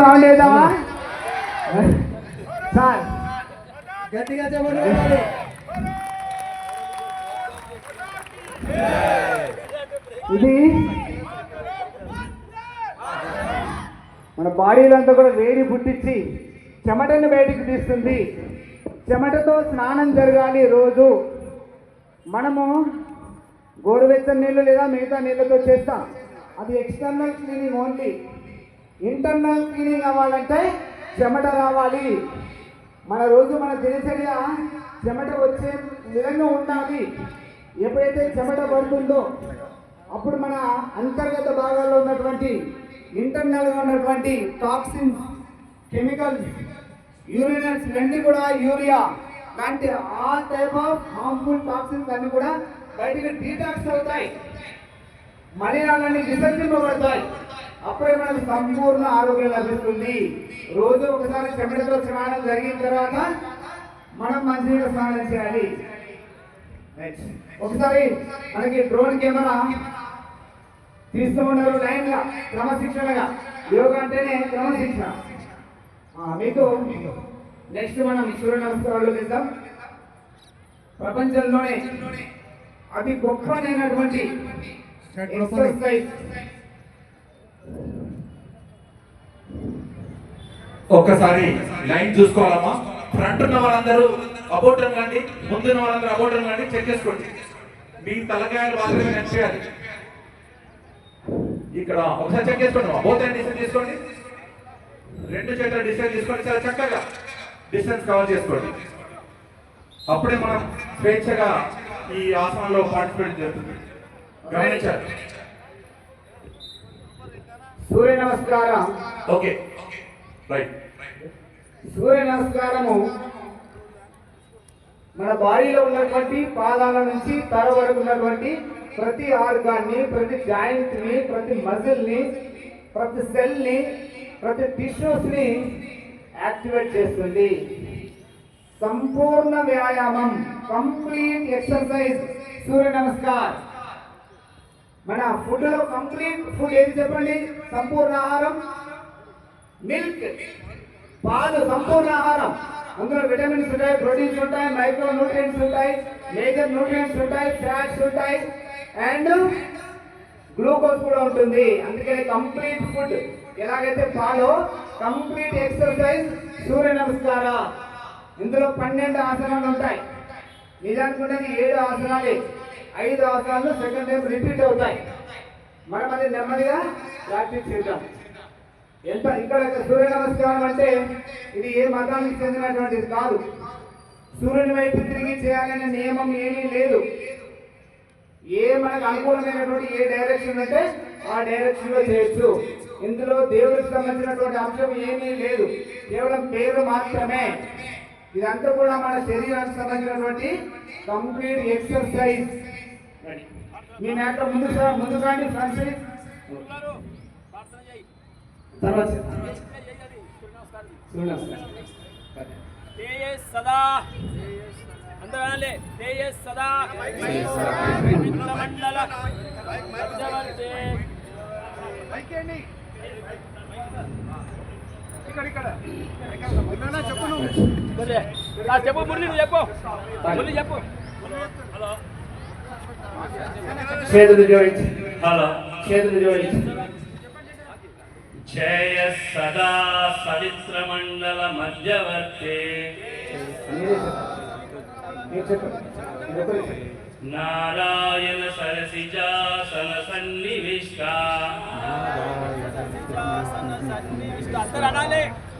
Round వేద్దామా sir? గట్టిగా చెప్పండి. ఇది మన బాడీలో అంతా కూడా వేడి పుట్టించి చెమటను బయటికి తీస్తుంది. చెమటతో స్నానం జరగాలి రోజు. మనము గోరువెచ్చని నీళ్ళు లేదా మిగతా నీళ్ళతో చేస్తాం. అది external cleaning only. Internal cleaning అవ్వాలంటే చెమట రావాలి. మన రోజు మన దినచర్య చెమట వచ్చే విధంగా ఉండాలి. ఎప్పుడైతే చెమట పడుతుందో అప్పుడు మన అంతర్గత భాగాల్లో ఉన్నటువంటి ఇంటర్నల్గా ఉన్నటువంటి టాక్సిన్స్, కెమికల్స్, యూరినల్స్ అన్నీ కూడా యూరియా లాంటి all type of harmful toxins అన్నీ కూడా బయటికి డీటాక్స్ అవుతాయి, మలినాలన్నీ విసర్జింపబడతాయి. అప్పుడే మనకు సంపూర్ణ ఆరోగ్యం లభిస్తుంది. రోజు ఒకసారి చెమటతో స్నానం జరిగిన తర్వాత మనం మంచిగా స్నానం చేయాలి. ఒకసారి మనకి డ్రోన్ కెమెరా తీస్తూ ఉన్నారు లైన్గా, క్రమశిక్షణగా. యోగా అంటేనే క్రమశిక్షణ. మీకు నెక్స్ట్ మనం సూర్య నమస్కారాలు చేద్దాం. ప్రపంచంలోనే అతి గొప్పనైనటువంటి ఎక్సర్సైజ్. ఒక్కసారి లైన్ చూసుకోవాలమ్మా. ఫ్రంట్ ఉన్న వాళ్ళందరూ అబౌట్ రండి, ముందున్న వాళ్ళందరూ అబౌట్ రండి. చెక్ చేసుకోండి, మీ తలకాయలు మాత్రమే నచ్చేయాలి. ఇక్కడ ఒకసారి చెక్ చేసుకోండి. అబౌట్ అండ్ డిస్టెన్స్ తీసుకోండి, రెండు చేతుల డిస్టెన్స్ తీసుకోండి. చాలా చక్కగా డిస్టెన్స్ కవర్ చేసుకోండి. అప్పుడే మనం స్వేచ్ఛగా ఈ ఆసనంలో పార్టిసిపేట్ చేస్తుంది. గమనించాలి. సూర్య నమస్కారం. Okay, right. సూర్య నమస్కారము మన బాడీలో ఉన్నటువంటి పాదాల నుంచి తల వరకు ఉన్నటువంటి ప్రతి ఆర్గాన్ని, ప్రతి జాయింట్ ని, ప్రతి మజిల్ ని, ప్రతి సెల్ ని, ప్రతి టిష్యూస్ ని యాక్టివేట్ చేస్తుంది. సంపూర్ణ వ్యాయామం, కంప్లీట్ ఎక్సర్సైజ్ సూర్య నమస్కార్. మన ఫుడ్ లో కంప్లీట్ ఫుడ్ ఏది చెప్పండి? సంపూర్ణ ఆహారం. మిల్క్, పాలు సంపూర్ణ ఆహారం. అందులో విటమిన్స్ ఉంటాయి, ప్రోటీన్స్ ఉంటాయి, మైక్రో న్యూట్రియంట్స్ ఉంటాయి, మేజర్ న్యూట్రియంట్స్ ఉంటాయి, ఫ్యాట్స్ ఉంటాయి అండ్ గ్లూకోజ్ కూడా ఉంటుంది. అందుకని కంప్లీట్ ఫుడ్. ఎలాగైతే పాలు, కంప్లీట్ ఎక్సర్సైజ్ సూర్య నమస్కార. ఇందులో 12 ఆసనాలు ఉంటాయి. నిజానికి ఉండేది 7 ఆసనాలే. 5 ఆసనాలు సెకండ్ టైం రిపీట్ అవుతాయి. మనం అది నెమ్మదిగా ప్రాక్టీస్ చేద్దాం. ఎంత ఇక్కడ సూర్య నమస్కారం అంటే ఇది ఏ మతానికి చెందినటువంటిది కాదు. సూర్యుని వైపు తిరిగి చేయాలనే నియమం ఏమీ లేదు. ఏ మనకు అనుకూలమైనటువంటి ఏ డైరెక్షన్ అంటే ఆ డైరెక్షన్ లో చేయొచ్చు. ఇందులో దేవుడికి సంబంధించినటువంటి అంశం ఏమీ లేదు, కేవలం పేరు మాత్రమే. ఇదంతా కూడా మన శరీరానికి సంబంధించినటువంటి కంప్లీట్ ఎక్సర్సైజ్. మీ మ్యాటర్ ముందు కానీ ఫ్రంట్ సైడ్ తర్వాత సదా అందరూ సదా మండల చెప్పు మురళి, చెప్పు మురళి, చెప్పు. చేతులు జోడించి, హలో, చేతులు జోడించి. జయ సదా సవిత్ర మండల మధ్యవర్తే నారాయణ సరసిజాసన సన్నివిష్ట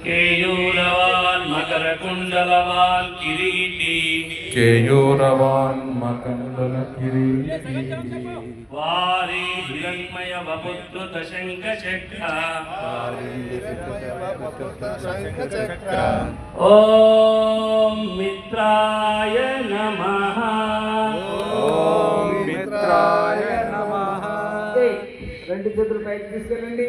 కేయూరవాన్ మకర కుండలవాన్ కిరీటి, కేయూరవాన్ మకండల కిరీటి, వారి హిరణ్మయ వపుత్రుత శంఖ చక్ర. ఓం మిత్రాయ నమః. ఓం మిత్రాయ నమః. రెండు చేతులు పైకి తీసుకెళ్ళండి.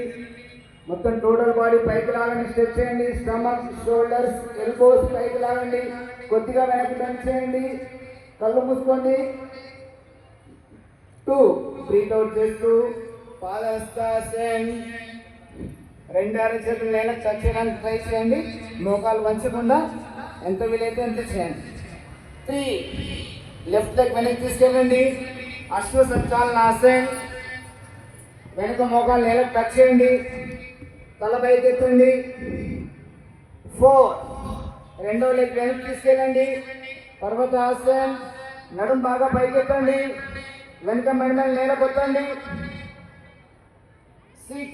మొత్తం టోటల్ బాడీ పైకి లాగండి. స్ట్రెచ్ చేయండి. స్టమక్, షోల్డర్స్, ఎల్బోస్ పైకి లాగండి. కొద్దిగా వెనక్కి టర్న్ చేయండి. కళ్ళు మూసుకోండి. 2 బ్రీత్ అవుట్ చేస్తూ పాదహస్తాసన్. రెండు అరచేతులు నేలకు టచ్ చేయడానికి ట్రై చేయండి. మోకాలు వంచకుండా ఎంత వీలైతే అంత చేయండి. 3 లెఫ్ట్ లెగ్ వెనక్కి తీసుకెళ్ళండి. అశ్వ సంచాలనాసన్. వెనుక మోకాలు నేలకు టచ్ చేయండి. తల పైకి ఎత్తండి. 4 రెండో లెగ్ వెనక్కి తీసుకెళ్ళండి. పర్వతాసన్. నడుం బాగా పైకి ఎత్తండి. వెనుక మెడ నేల కొట్టండి. 6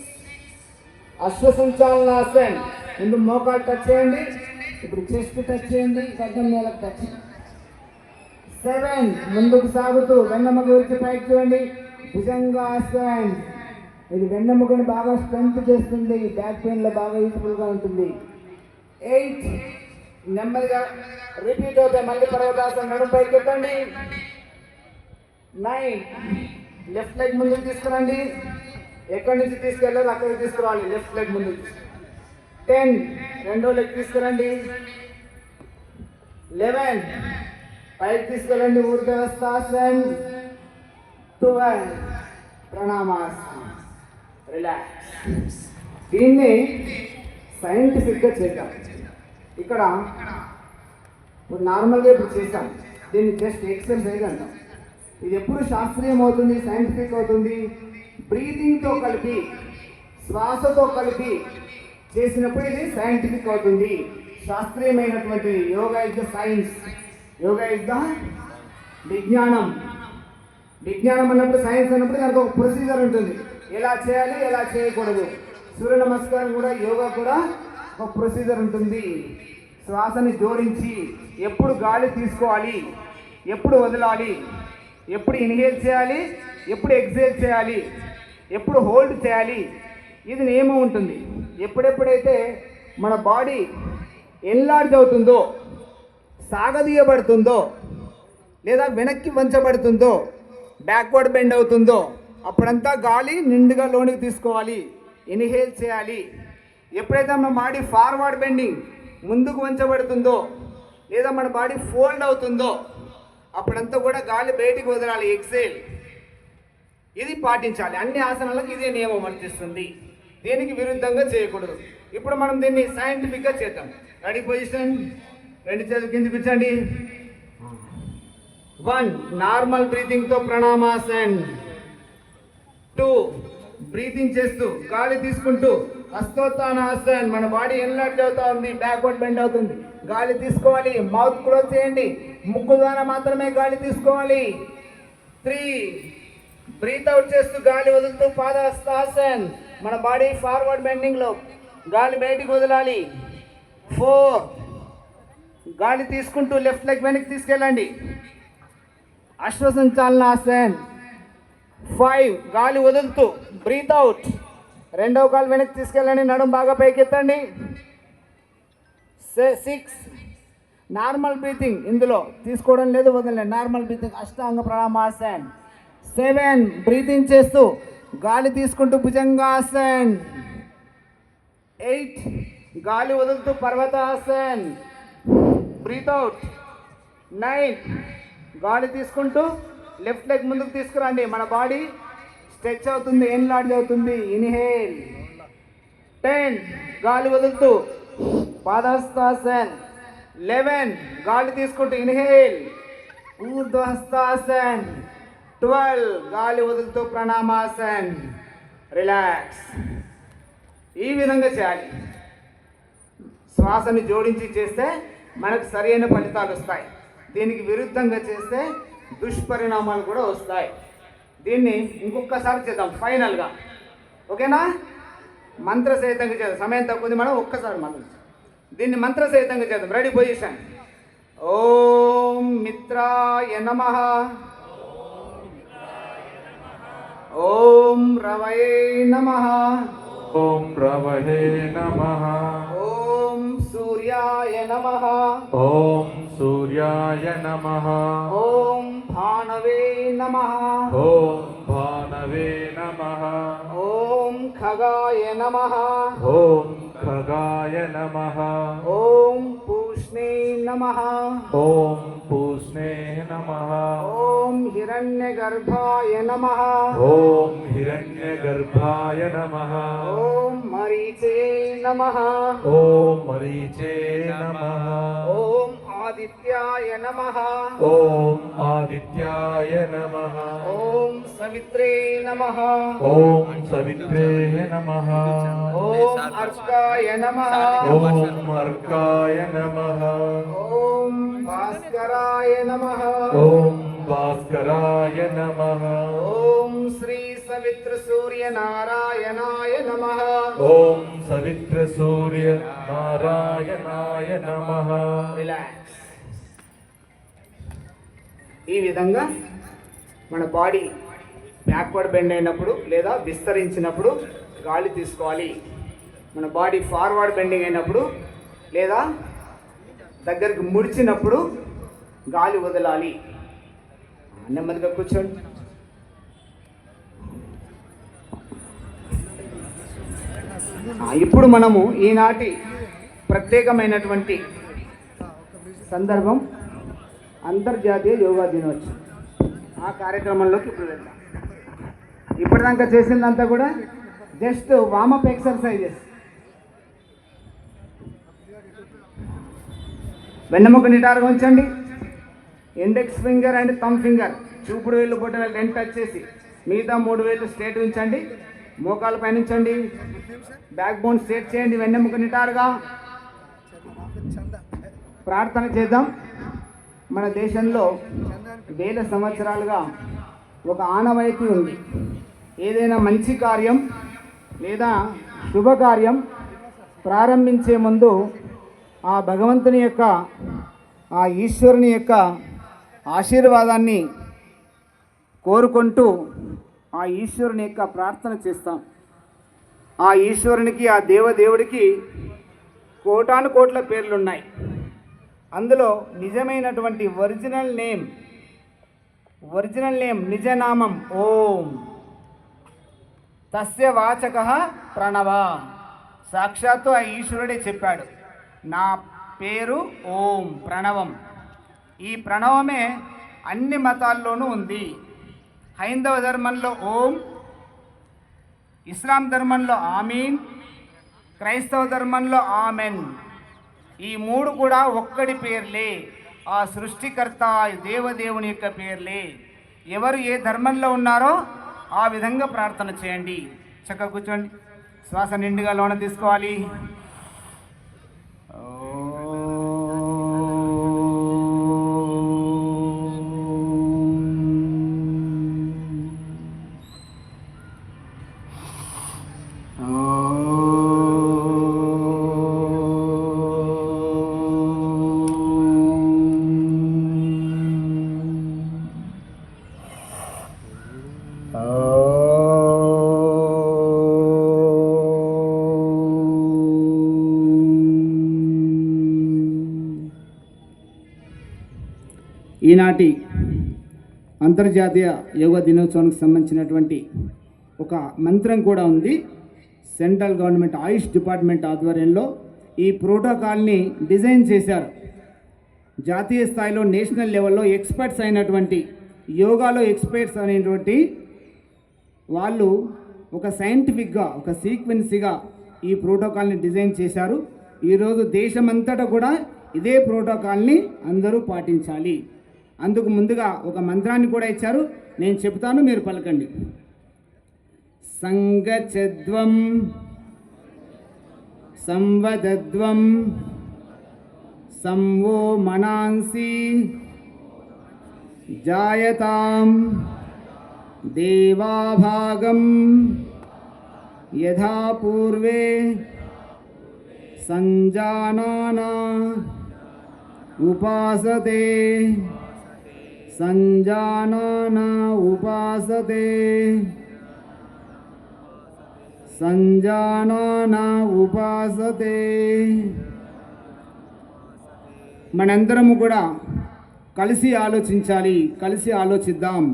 అశ్వ సంచాలనాసన్. ముందు మోకాలు టచ్ చేయండి. ఇప్పుడు చెస్ట్ టచ్ చేయండి. గడ్డం నేలకు టచ్. 7 ముందుకు సాగుతూ వెన్నెముక గురించి పైకి చూడండి. భుజంగాసన్. ఇది వెన్నెముకను బాగా స్ట్రెంత్ చేస్తుంది. బ్యాక్ పెయిన్ లో బాగా యూస్ఫుల్ గా ఉంటుంది. 8 నెమ్మదిగా రిపీట్ అవుతాయి. మళ్ళీ పర్వతాసన్. నడుం పైకి ఎత్తండి. 9 లెఫ్ట్ లెగ్ ముందుకు తీసుకురండి. ఎక్కడి నుంచి తీసుకెళ్ళాలి అక్కడికి తీసుకురావాలి. లెఫ్ట్ లెగ్ ముందుకు. 10 రెండో లెగ్ తీసుకురండి. 11 పైకి తీసుకెళ్ళండి. ఊర్ధ్వస్థాసన్. 12 ప్రణామాసన్. రిలాక్స్. దీన్ని సైంటిఫిక్గా చేద్దాం. ఇక్కడ ఇప్పుడు నార్మల్గా ఇప్పుడు చేస్తాం. దీన్ని జస్ట్ ఎక్సర్సైజ్ అంటాం. ఇది ఎప్పుడు శాస్త్రీయం అవుతుంది, సైంటిఫిక్ అవుతుంది? బ్రీతింగ్తో కలిపి, శ్వాసతో కలిపి చేసినప్పుడు ఇది సైంటిఫిక్ అవుతుంది, శాస్త్రీయమైనటువంటి. Yoga is the science, yoga is the విజ్ఞానం. విజ్ఞానం అన్నప్పుడు, సైన్స్ అన్నప్పుడు దానికి ఒక ప్రొసీజర్ ఉంటుంది. ఎలా చేయాలి, ఎలా చేయకూడదు. సూర్య నమస్కారం కూడా, యోగా కూడా ఒక ప్రొసీజర్ ఉంటుంది. శ్వాసని జోడించి ఎప్పుడు గాలి తీసుకోవాలి, ఎప్పుడు వదలాలి, ఎప్పుడు ఇన్హేల్ చేయాలి, ఎప్పుడు ఎక్సేల్ చేయాలి, ఎప్పుడు హోల్డ్ చేయాలి, ఇది నియమం ఉంటుంది. ఎప్పుడెప్పుడైతే మన బాడీ ఎన్లార్జ్ అవుతుందో, సాగదీయబడుతుందో, లేదా వెనక్కి వంచబడుతుందో, బ్యాక్వర్డ్ బెండ్ అవుతుందో, అప్పుడంతా గాలి నిండుగా లోనికి తీసుకోవాలి, ఇన్హేల్ చేయాలి. ఎప్పుడైతే మన బాడీ ఫార్వర్డ్ బెండింగ్, ముందుకు వంచబడుతుందో, లేదా మన బాడీ ఫోల్డ్ అవుతుందో, అప్పుడంతా కూడా గాలి బయటికి వదలాలి, ఎక్సేల్. ఇది పాటించాలి. అన్ని ఆసనాలకు ఇదే నియమం వర్తిస్తుంది. దీనికి విరుద్ధంగా చేయకూడదు. ఇప్పుడు మనం దీన్ని సైంటిఫిక్గా చేద్దాం. Ready position. రెండు చేతులు కింద కూర్చోండి. 1 నార్మల్ బ్రీతింగ్తో ప్రణామాసన్. 2 బ్రీతింగ్ చేస్తూ గాలి తీసుకుంటూ హస్తోత్థానాసన్. మన బాడీ ఎన్లార్జ్ అవుతా ఉంది, బ్యాక్వర్డ్ బెండ్ అవుతుంది. గాలి తీసుకోవాలి, మౌత్ క్లోజ్ చేయండి, ముక్కు ద్వారా మాత్రమే గాలి తీసుకోవాలి. 3 బ్రీత్ అవుట్ చేస్తూ గాలి వదులుతూ పాదహస్తాసన్. మన బాడీ ఫార్వర్డ్ బెండింగ్లో గాలి బయటికి వదలాలి. 4 గాలి తీసుకుంటూ లెఫ్ట్ లెగ్ వెనక్కి తీసుకెళ్ళండి, అశ్వసంచాలనాసన్. 5 గాలి వదులుతూ బ్రీత్ అవుట్, రెండవ కాలు వెనక్కి తీసుకెళ్ళండి, నడుం బాగా పైకెత్తండి. 6 నార్మల్ బ్రీతింగ్, ఇందులో తీసుకోవడం లేదు, వదలండి. నార్మల్ బ్రీతింగ్ అష్టాంగ ప్రణామాసన్. 7 బ్రీతింగ్ చేస్తూ గాలి తీసుకుంటూ భుజంగాసన్. 8 గాలి వదులుతూ పర్వతాసన్, బ్రీత్ అవుట్. 9 గాలి తీసుకుంటూ లెఫ్ట్ లెగ్ ముందుకు తీసుకురండి, మన బాడీ స్ట్రెచ్ అవుతుంది, ఎన్లార్జ్ అవుతుంది, ఇన్హేల్. 10 గాలి వదులుతూ పాదహస్తాసన్. 11 గాలి తీసుకుంటూ ఇన్హేల్, ఊర్ధ్వహస్తాసన్. 12 గాలి వదులుతూ ప్రణామాసన్, రిలాక్స్. ఈ విధంగా చేయాలి. శ్వాసని జోడించి చేస్తే మనకు సరైన ఫలితాలు వస్తాయి. దీనికి విరుద్ధంగా చేస్తే దుష్పరిణామాలు కూడా వస్తాయి. దీన్ని ఇంకొకసారి చేద్దాం ఫైనల్గా, ఓకేనా? మంత్రసహితంగా చేద్దాం. సమయం తక్కువ, మనం ఒక్కసారి మంత్రం. దీన్ని మంత్రసహితంగా చేద్దాం. Ready position. ఓం మిత్రాయ నమః. ఓం రవయే నమః. ఓం రవహే నమః. ఓం సూర్యాయ నమః. ఓం సూర్యాయ నమః. ఓం భానవే నమః. ఓం భానవే నమః. ఓం ఖగాయ నమః. ఓం ఖగాయ నమః. ఓం పూష్ణే నమః. ఓం పూష్ణే నమః. ఓం హిరణ్యగర్భాయ నమః. ఓం హిరణ్యగర్భాయ నమః. ఓం మరీచే నమః. ఓం మరీచే నమః. ఓం ఆదిత్యాయ నమః. ఓం ఆదిత్యాయ నమః. ఓం సవిత్రే నమః. ఓం సవిత్రే నమః. ఓం అర్కాయ నమః. ఓం అర్కాయ నమః. ఓం భాస్కరాయ నమః. ఓం భాస్కరాయ నమః. ఓం శ్రీ సవిత్ర సూర్య నారాయణాయ నమః. ఓం సవిత్ర సూర్య నారాయణాయ నమః. రిలాక్స్. ఈ విధంగా మన బాడీ బ్యాక్వర్డ్ బెండ్ అయినప్పుడు లేదా విస్తరించినప్పుడు గాలి తీసుకోవాలి. మన బాడీ ఫార్వర్డ్ బెండింగ్ అయినప్పుడు లేదా దగ్గరికి ముడిచినప్పుడు గాలి వదలాలి. నెమ్మదిగా కూర్చోండి. ఇప్పుడు మనము ఈనాటి ప్రత్యేకమైనటువంటి సందర్భం అంతర్జాతీయ యోగా దినోత్సవం. ఆ కార్యక్రమంలోకి ఇప్పుడు వెళ్దాం. ఇప్పటిదాకా చేసిందంతా కూడా జస్ట్ వామప్ ఎక్సర్సైజెస్. వెన్నెముక నిటారుగా ఉంచండి. Index finger and thumb finger చూపుడు వేలు బొట్టన రెండు టచ్ చేసి మిగతా 3 వేలు స్ట్రేట్ ఉంచండి. మోకాలు పైన ఉంచండి. బ్యాక్ బోన్ స్ట్రేట్ చేయండి. వెన్నెముక నిటారుగా. ప్రార్థన చేద్దాం. మన దేశంలో వేల సంవత్సరాలుగా ఒక ఆనవాయితీ ఉంది. ఏదైనా మంచి కార్యం లేదా శుభకార్యం ప్రారంభించే ముందు ఆ భగవంతుని యొక్క ఆ ఈశ్వరుని యొక్క ఆశీర్వాదాన్ని కోరుకుంటూ ఆ ఈశ్వరుని యొక్క ప్రార్థన చేస్తాం. ఆ ఈశ్వరునికి ఆ దేవదేవుడికి కోటాను కోట్ల పేర్లున్నాయి. అందులో నిజమైనటువంటి ఒరిజినల్ నేమ్ నిజనామం ఓం. తస్య వాచక ప్రణవ. సాక్షాత్తు ఆ ఈశ్వరుడే చెప్పాడు, నా పేరు ఓం, ప్రణవం. ఈ ప్రణవమే అన్ని మతాల్లోనూ ఉంది. హైందవ ధర్మంలో ఓం, ఇస్లాం ధర్మంలో ఆమీన్, క్రైస్తవ ధర్మంలో ఆమెన్. ఈ 3 కూడా ఒక్కడి పేర్లే. ఆ సృష్టికర్త దేవదేవుని యొక్క పేర్లే. ఎవరు ఏ ధర్మంలో ఉన్నారో ఆ విధంగా ప్రార్థన చేయండి. చక్కగా కూర్చోండి. శ్వాస నిండుగా లోన తీసుకోవాలి. ఈనాటి అంతర్జాతీయ యోగా దినోత్సవానికి సంబంధించినటువంటి ఒక మంత్రం కూడా ఉంది. సెంట్రల్ గవర్నమెంట్ ఆయుష్ డిపార్ట్మెంట్ ఆధ్వర్యంలో ఈ ప్రోటోకాల్ని డిజైన్ చేశారు. జాతీయ స్థాయిలో నేషనల్ లెవెల్లో ఎక్స్పర్ట్స్ అయినటువంటి యోగాలో ఎక్స్పర్ట్స్ అనేటువంటి వాళ్ళు ఒక సైంటిఫిక్గా ఒక సీక్వెన్స్గా ఈ ప్రోటోకాల్ని డిజైన్ చేశారు. ఈరోజు దేశమంతటా కూడా ఇదే ప్రోటోకాల్ని అందరూ పాటించాలి. అందుకు ముందుగా ఒక మంత్రాన్ని కూడా ఇచ్చారు. నేను చెప్తాను, మీరు పలకండి. సంగచద్వం సంవదద్వం సంవో మనాంసి జాయతాం దేవాభాగం యథా పూర్వే సంజానానా ఉపాసతే సంజానానా ఉపాసతే సంజానానా ఉపాసతే. మనందరము కూడా కలిసి ఆలోచించాలి, కలిసి ఆలోచిద్దాం,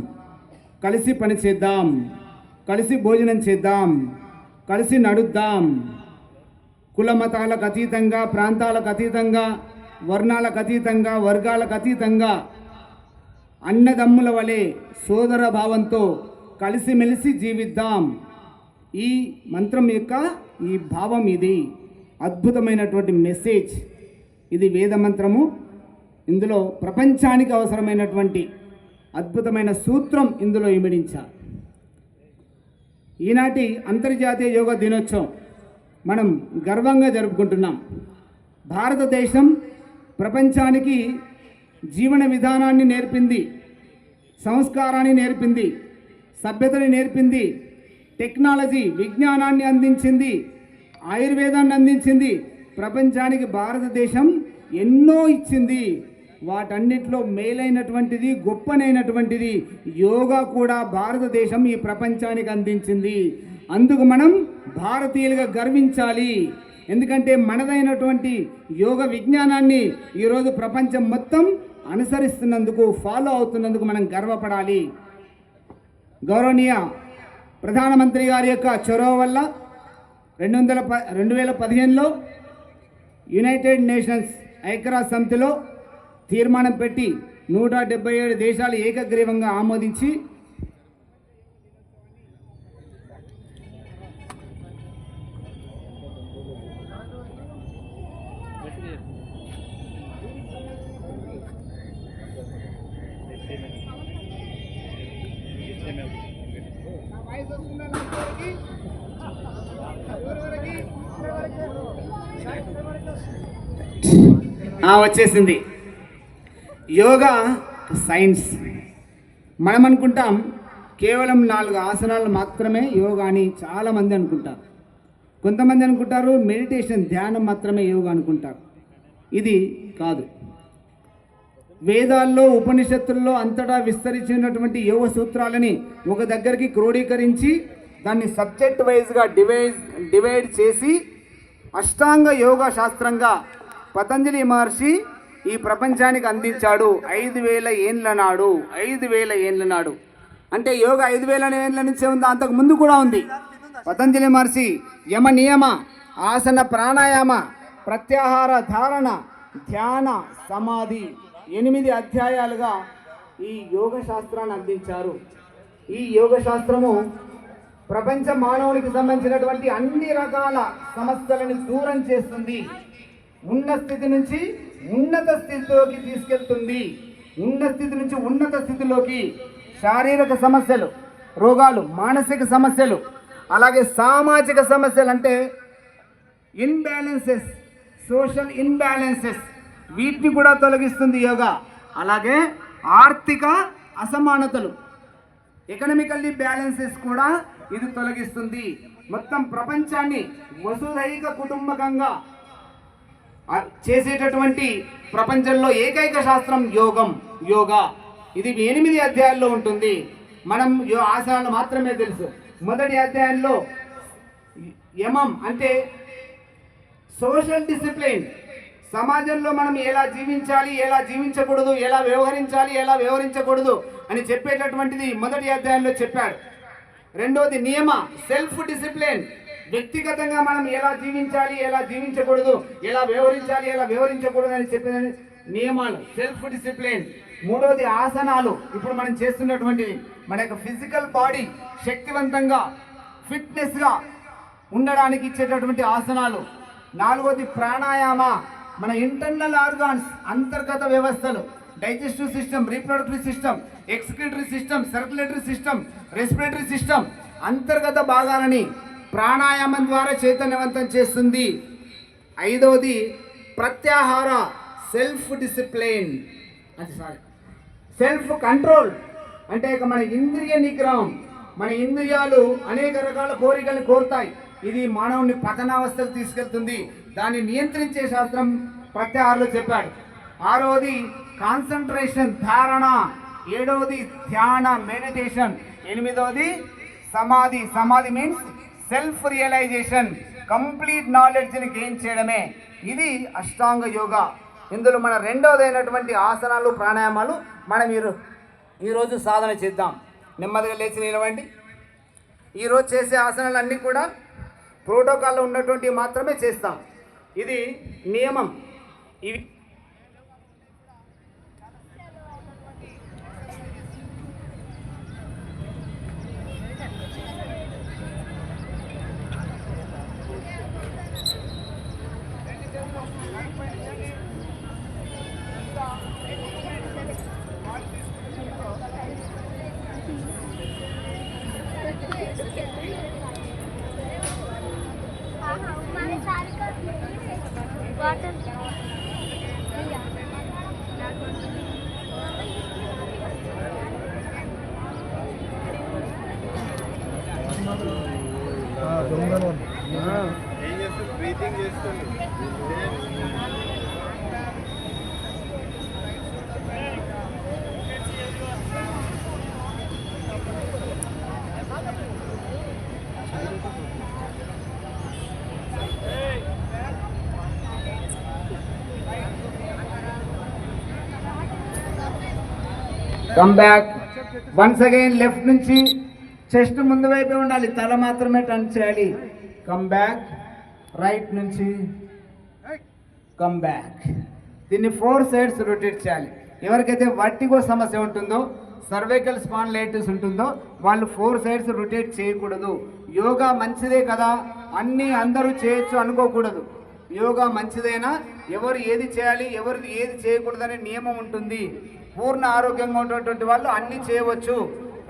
కలిసి పని చేద్దాం, కలిసి భోజనం చేద్దాం, కలిసి నడుద్దాం. కుల మతాలకు అతీతంగా, ప్రాంతాలకు అతీతంగా, వర్ణాలకు అతీతంగా, వర్గాలకు అతీతంగా అన్నదమ్ముల వలె సోదర భావంతో కలిసిమెలిసి జీవిద్దాం. ఈ మంత్రం యొక్క ఈ భావం ఇది అద్భుతమైనటువంటి మెసేజ్. ఇది వేదమంత్రము. ఇందులో ప్రపంచానికి అవసరమైనటువంటి అద్భుతమైన సూత్రం ఇందులో ఇమిడించారు. ఈనాటి అంతర్జాతీయ యోగా దినోత్సవం మనం గర్వంగా జరుపుకుంటున్నాం. భారతదేశం ప్రపంచానికి జీవన విధానాన్ని నేర్పింది, సంస్కారాన్ని నేర్పింది, సభ్యతని నేర్పింది, టెక్నాలజీ విజ్ఞానాన్ని అందించింది, ఆయుర్వేదాన్ని అందించింది. ప్రపంచానికి భారతదేశం ఎన్నో ఇచ్చింది. వాటన్నిటిలో మేలైనటువంటిది, గొప్పనైనటువంటిది యోగా కూడా భారతదేశం ఈ ప్రపంచానికి అందించింది. అందుకు మనం భారతీయులుగా గర్వించాలి. ఎందుకంటే మనదైనటువంటి యోగ విజ్ఞానాన్ని ఈరోజు ప్రపంచం మొత్తం అనుసరిస్తున్నందుకు, ఫాలో అవుతున్నందుకు మనం గర్వపడాలి. గౌరవనీయ ప్రధానమంత్రి గారి యొక్క చొరవ వల్ల 2015లో యునైటెడ్ నేషన్స్ ఐక్యరాజ్య సమితిలో తీర్మానం పెట్టి 177 దేశాలు ఏకగ్రీవంగా ఆమోదించి వచ్చేసింది. యోగా సైన్స్. మనం అనుకుంటాం కేవలం 4 ఆసనాలు మాత్రమే యోగా అని చాలామంది అనుకుంటారు. కొంతమంది అనుకుంటారు మెడిటేషన్, ధ్యానం మాత్రమే యోగా అనుకుంటారు. ఇది కాదు. వేదాల్లో, ఉపనిషత్తుల్లో అంతటా విస్తరించినటువంటి యోగ సూత్రాలని ఒక దగ్గరికి క్రోడీకరించి దాన్ని సబ్జెక్ట్ వైజ్గా డివైడ్ చేసి అష్టాంగ యోగా శాస్త్రంగా పతంజలి మహర్షి ఈ ప్రపంచానికి అందించాడు 5000 ఏండ్ల నాడు. 5000 ఏండ్ల నాడు అంటే యోగా 5000 ఏండ్ల నుంచే ఉంది, అంతకు ముందు కూడా ఉంది. పతంజలి మహర్షి యమ నియమ, ఆసన, ప్రాణాయామ, ప్రత్యాహార, ధారణ, ధ్యాన, సమాధి 8 అధ్యాయాలుగా ఈ యోగ శాస్త్రాన్ని అందించారు. ఈ యోగ శాస్త్రము ప్రపంచ మానవునికి సంబంధించినటువంటి అన్ని రకాల సమస్యలను దూరం చేస్తుంది. ఉన్న స్థితి నుంచి ఉన్నత స్థితిలోకి తీసుకెళ్తుంది. ఉన్న స్థితి నుంచి ఉన్నత స్థితిలోకి శారీరక సమస్యలు, రోగాలు, మానసిక సమస్యలు, అలాగే సామాజిక సమస్యలు అంటే ఇన్బ్యాలెన్సెస్, సోషల్ ఇన్బ్యాలెన్సెస్, వీటిని కూడా తొలగిస్తుంది యోగా. అలాగే ఆర్థిక అసమానతలు, ఎకనామికల్లీ బ్యాలెన్సెస్ కూడా ఇది తొలగిస్తుంది. మొత్తం ప్రపంచాన్ని వసుధైక కుటుంబకంగా చేసేటటువంటి ప్రపంచంలో ఏకైక శాస్త్రం యోగా. ఇది 8 అధ్యాయాల్లో ఉంటుంది. మనం ఆసనాలు మాత్రమే తెలుసు. మొదటి అధ్యాయంలో యమం అంటే సోషల్ డిసిప్లిన్, సమాజంలో మనం ఎలా జీవించాలి, ఎలా జీవించకూడదు, ఎలా వ్యవహరించాలి, ఎలా వ్యవహరించకూడదు అని చెప్పేటటువంటిది మొదటి అధ్యాయంలో చెప్పాడు. రెండోది నియమ, సెల్ఫ్ డిసిప్లిన్, వ్యక్తిగతంగా మనం ఎలా జీవించాలి, ఎలా జీవించకూడదు, ఎలా వ్యవహరించాలి, ఎలా వ్యవహరించకూడదు అని చెప్పిన నియమాలు, సెల్ఫ్ డిసిప్లిన్. మూడోది ఆసనాలు, ఇప్పుడు మనం చేస్తున్నటువంటిది మన యొక్క ఫిజికల్ బాడీ శక్తివంతంగా, ఫిట్నెస్గా ఉండడానికి ఇచ్చేటటువంటి ఆసనాలు. నాలుగోది ప్రాణాయామ, మన ఇంటర్నల్ ఆర్గాన్స్, అంతర్గత వ్యవస్థలు, digestive system, reproductive system, excretory system, circulatory system, respiratory system, అంతర్గత భాగాలని ప్రాణాయామం ద్వారా చైతన్యవంతం చేస్తుంది. ఐదవది ప్రత్యాహార, సెల్ఫ్ డిసిప్లిన్, సెల్ఫ్ కంట్రోల్ అంటే ఇక మన ఇంద్రియ నిగ్రహం. మన ఇంద్రియాలు అనేక రకాల కోరికలను కోరుతాయి. ఇది మానవుని పతనావస్థకు తీసుకెళ్తుంది. దాన్ని నియంత్రించే శాస్త్రం ప్రత్యాహారలో చెప్పాడు. ఆరవది కాన్సన్ట్రేషన్, ధారణ. ఏడవది ధ్యాన, మెడిటేషన్. ఎనిమిదవది సమాధి. సమాధి మీన్స్ సెల్ఫ్ రియలైజేషన్, కంప్లీట్ నాలెడ్జ్ని గెయిన్ చేయడమే. ఇది అష్టాంగ యోగా. ఇందులో మన రెండవదైనటువంటి ఆసనాలు, ప్రాణాయామాలు మనం ఈరోజు సాధన చేద్దాం. నెమ్మదిగా లేచి నిలవండి. ఈరోజు చేసే ఆసనాలన్నీ కూడా ప్రోటోకాల్లో ఉన్నటువంటి మాత్రమే చేస్తాం. ఇది నియమం. ఇవి हमारे सारे का वाटर బ్రీతింగ్ చేస్తుంది. Come back once again left నుంచి చెస్ట్ ముందు వైపే ఉండాలి, తల మాత్రమే టర్న్ చేయాలి. కమ్ బ్యాక్ రైట్ నుంచి కమ్ బ్యాక్. దీన్ని 4 సైడ్స్ రొటేట్ చేయాలి. ఎవరికైతే వర్టిగో సమస్య ఉంటుందో, సర్వైకల్ స్పాండిలైటిస్ ఉంటుందో వాళ్ళు 4 సైడ్స్ రొటేట్ చేయకూడదు. యోగా మంచిదే కదా అన్నీ అందరూ చేయొచ్చు అనుకోకూడదు. యోగా మంచిదైనా ఎవరు ఏది చేయాలి ఎవరు ఏది చేయకూడదనే నియమం ఉంటుంది. పూర్ణ ఆరోగ్యంగా ఉన్నటువంటి వాళ్ళు అన్నీ చేయవచ్చు,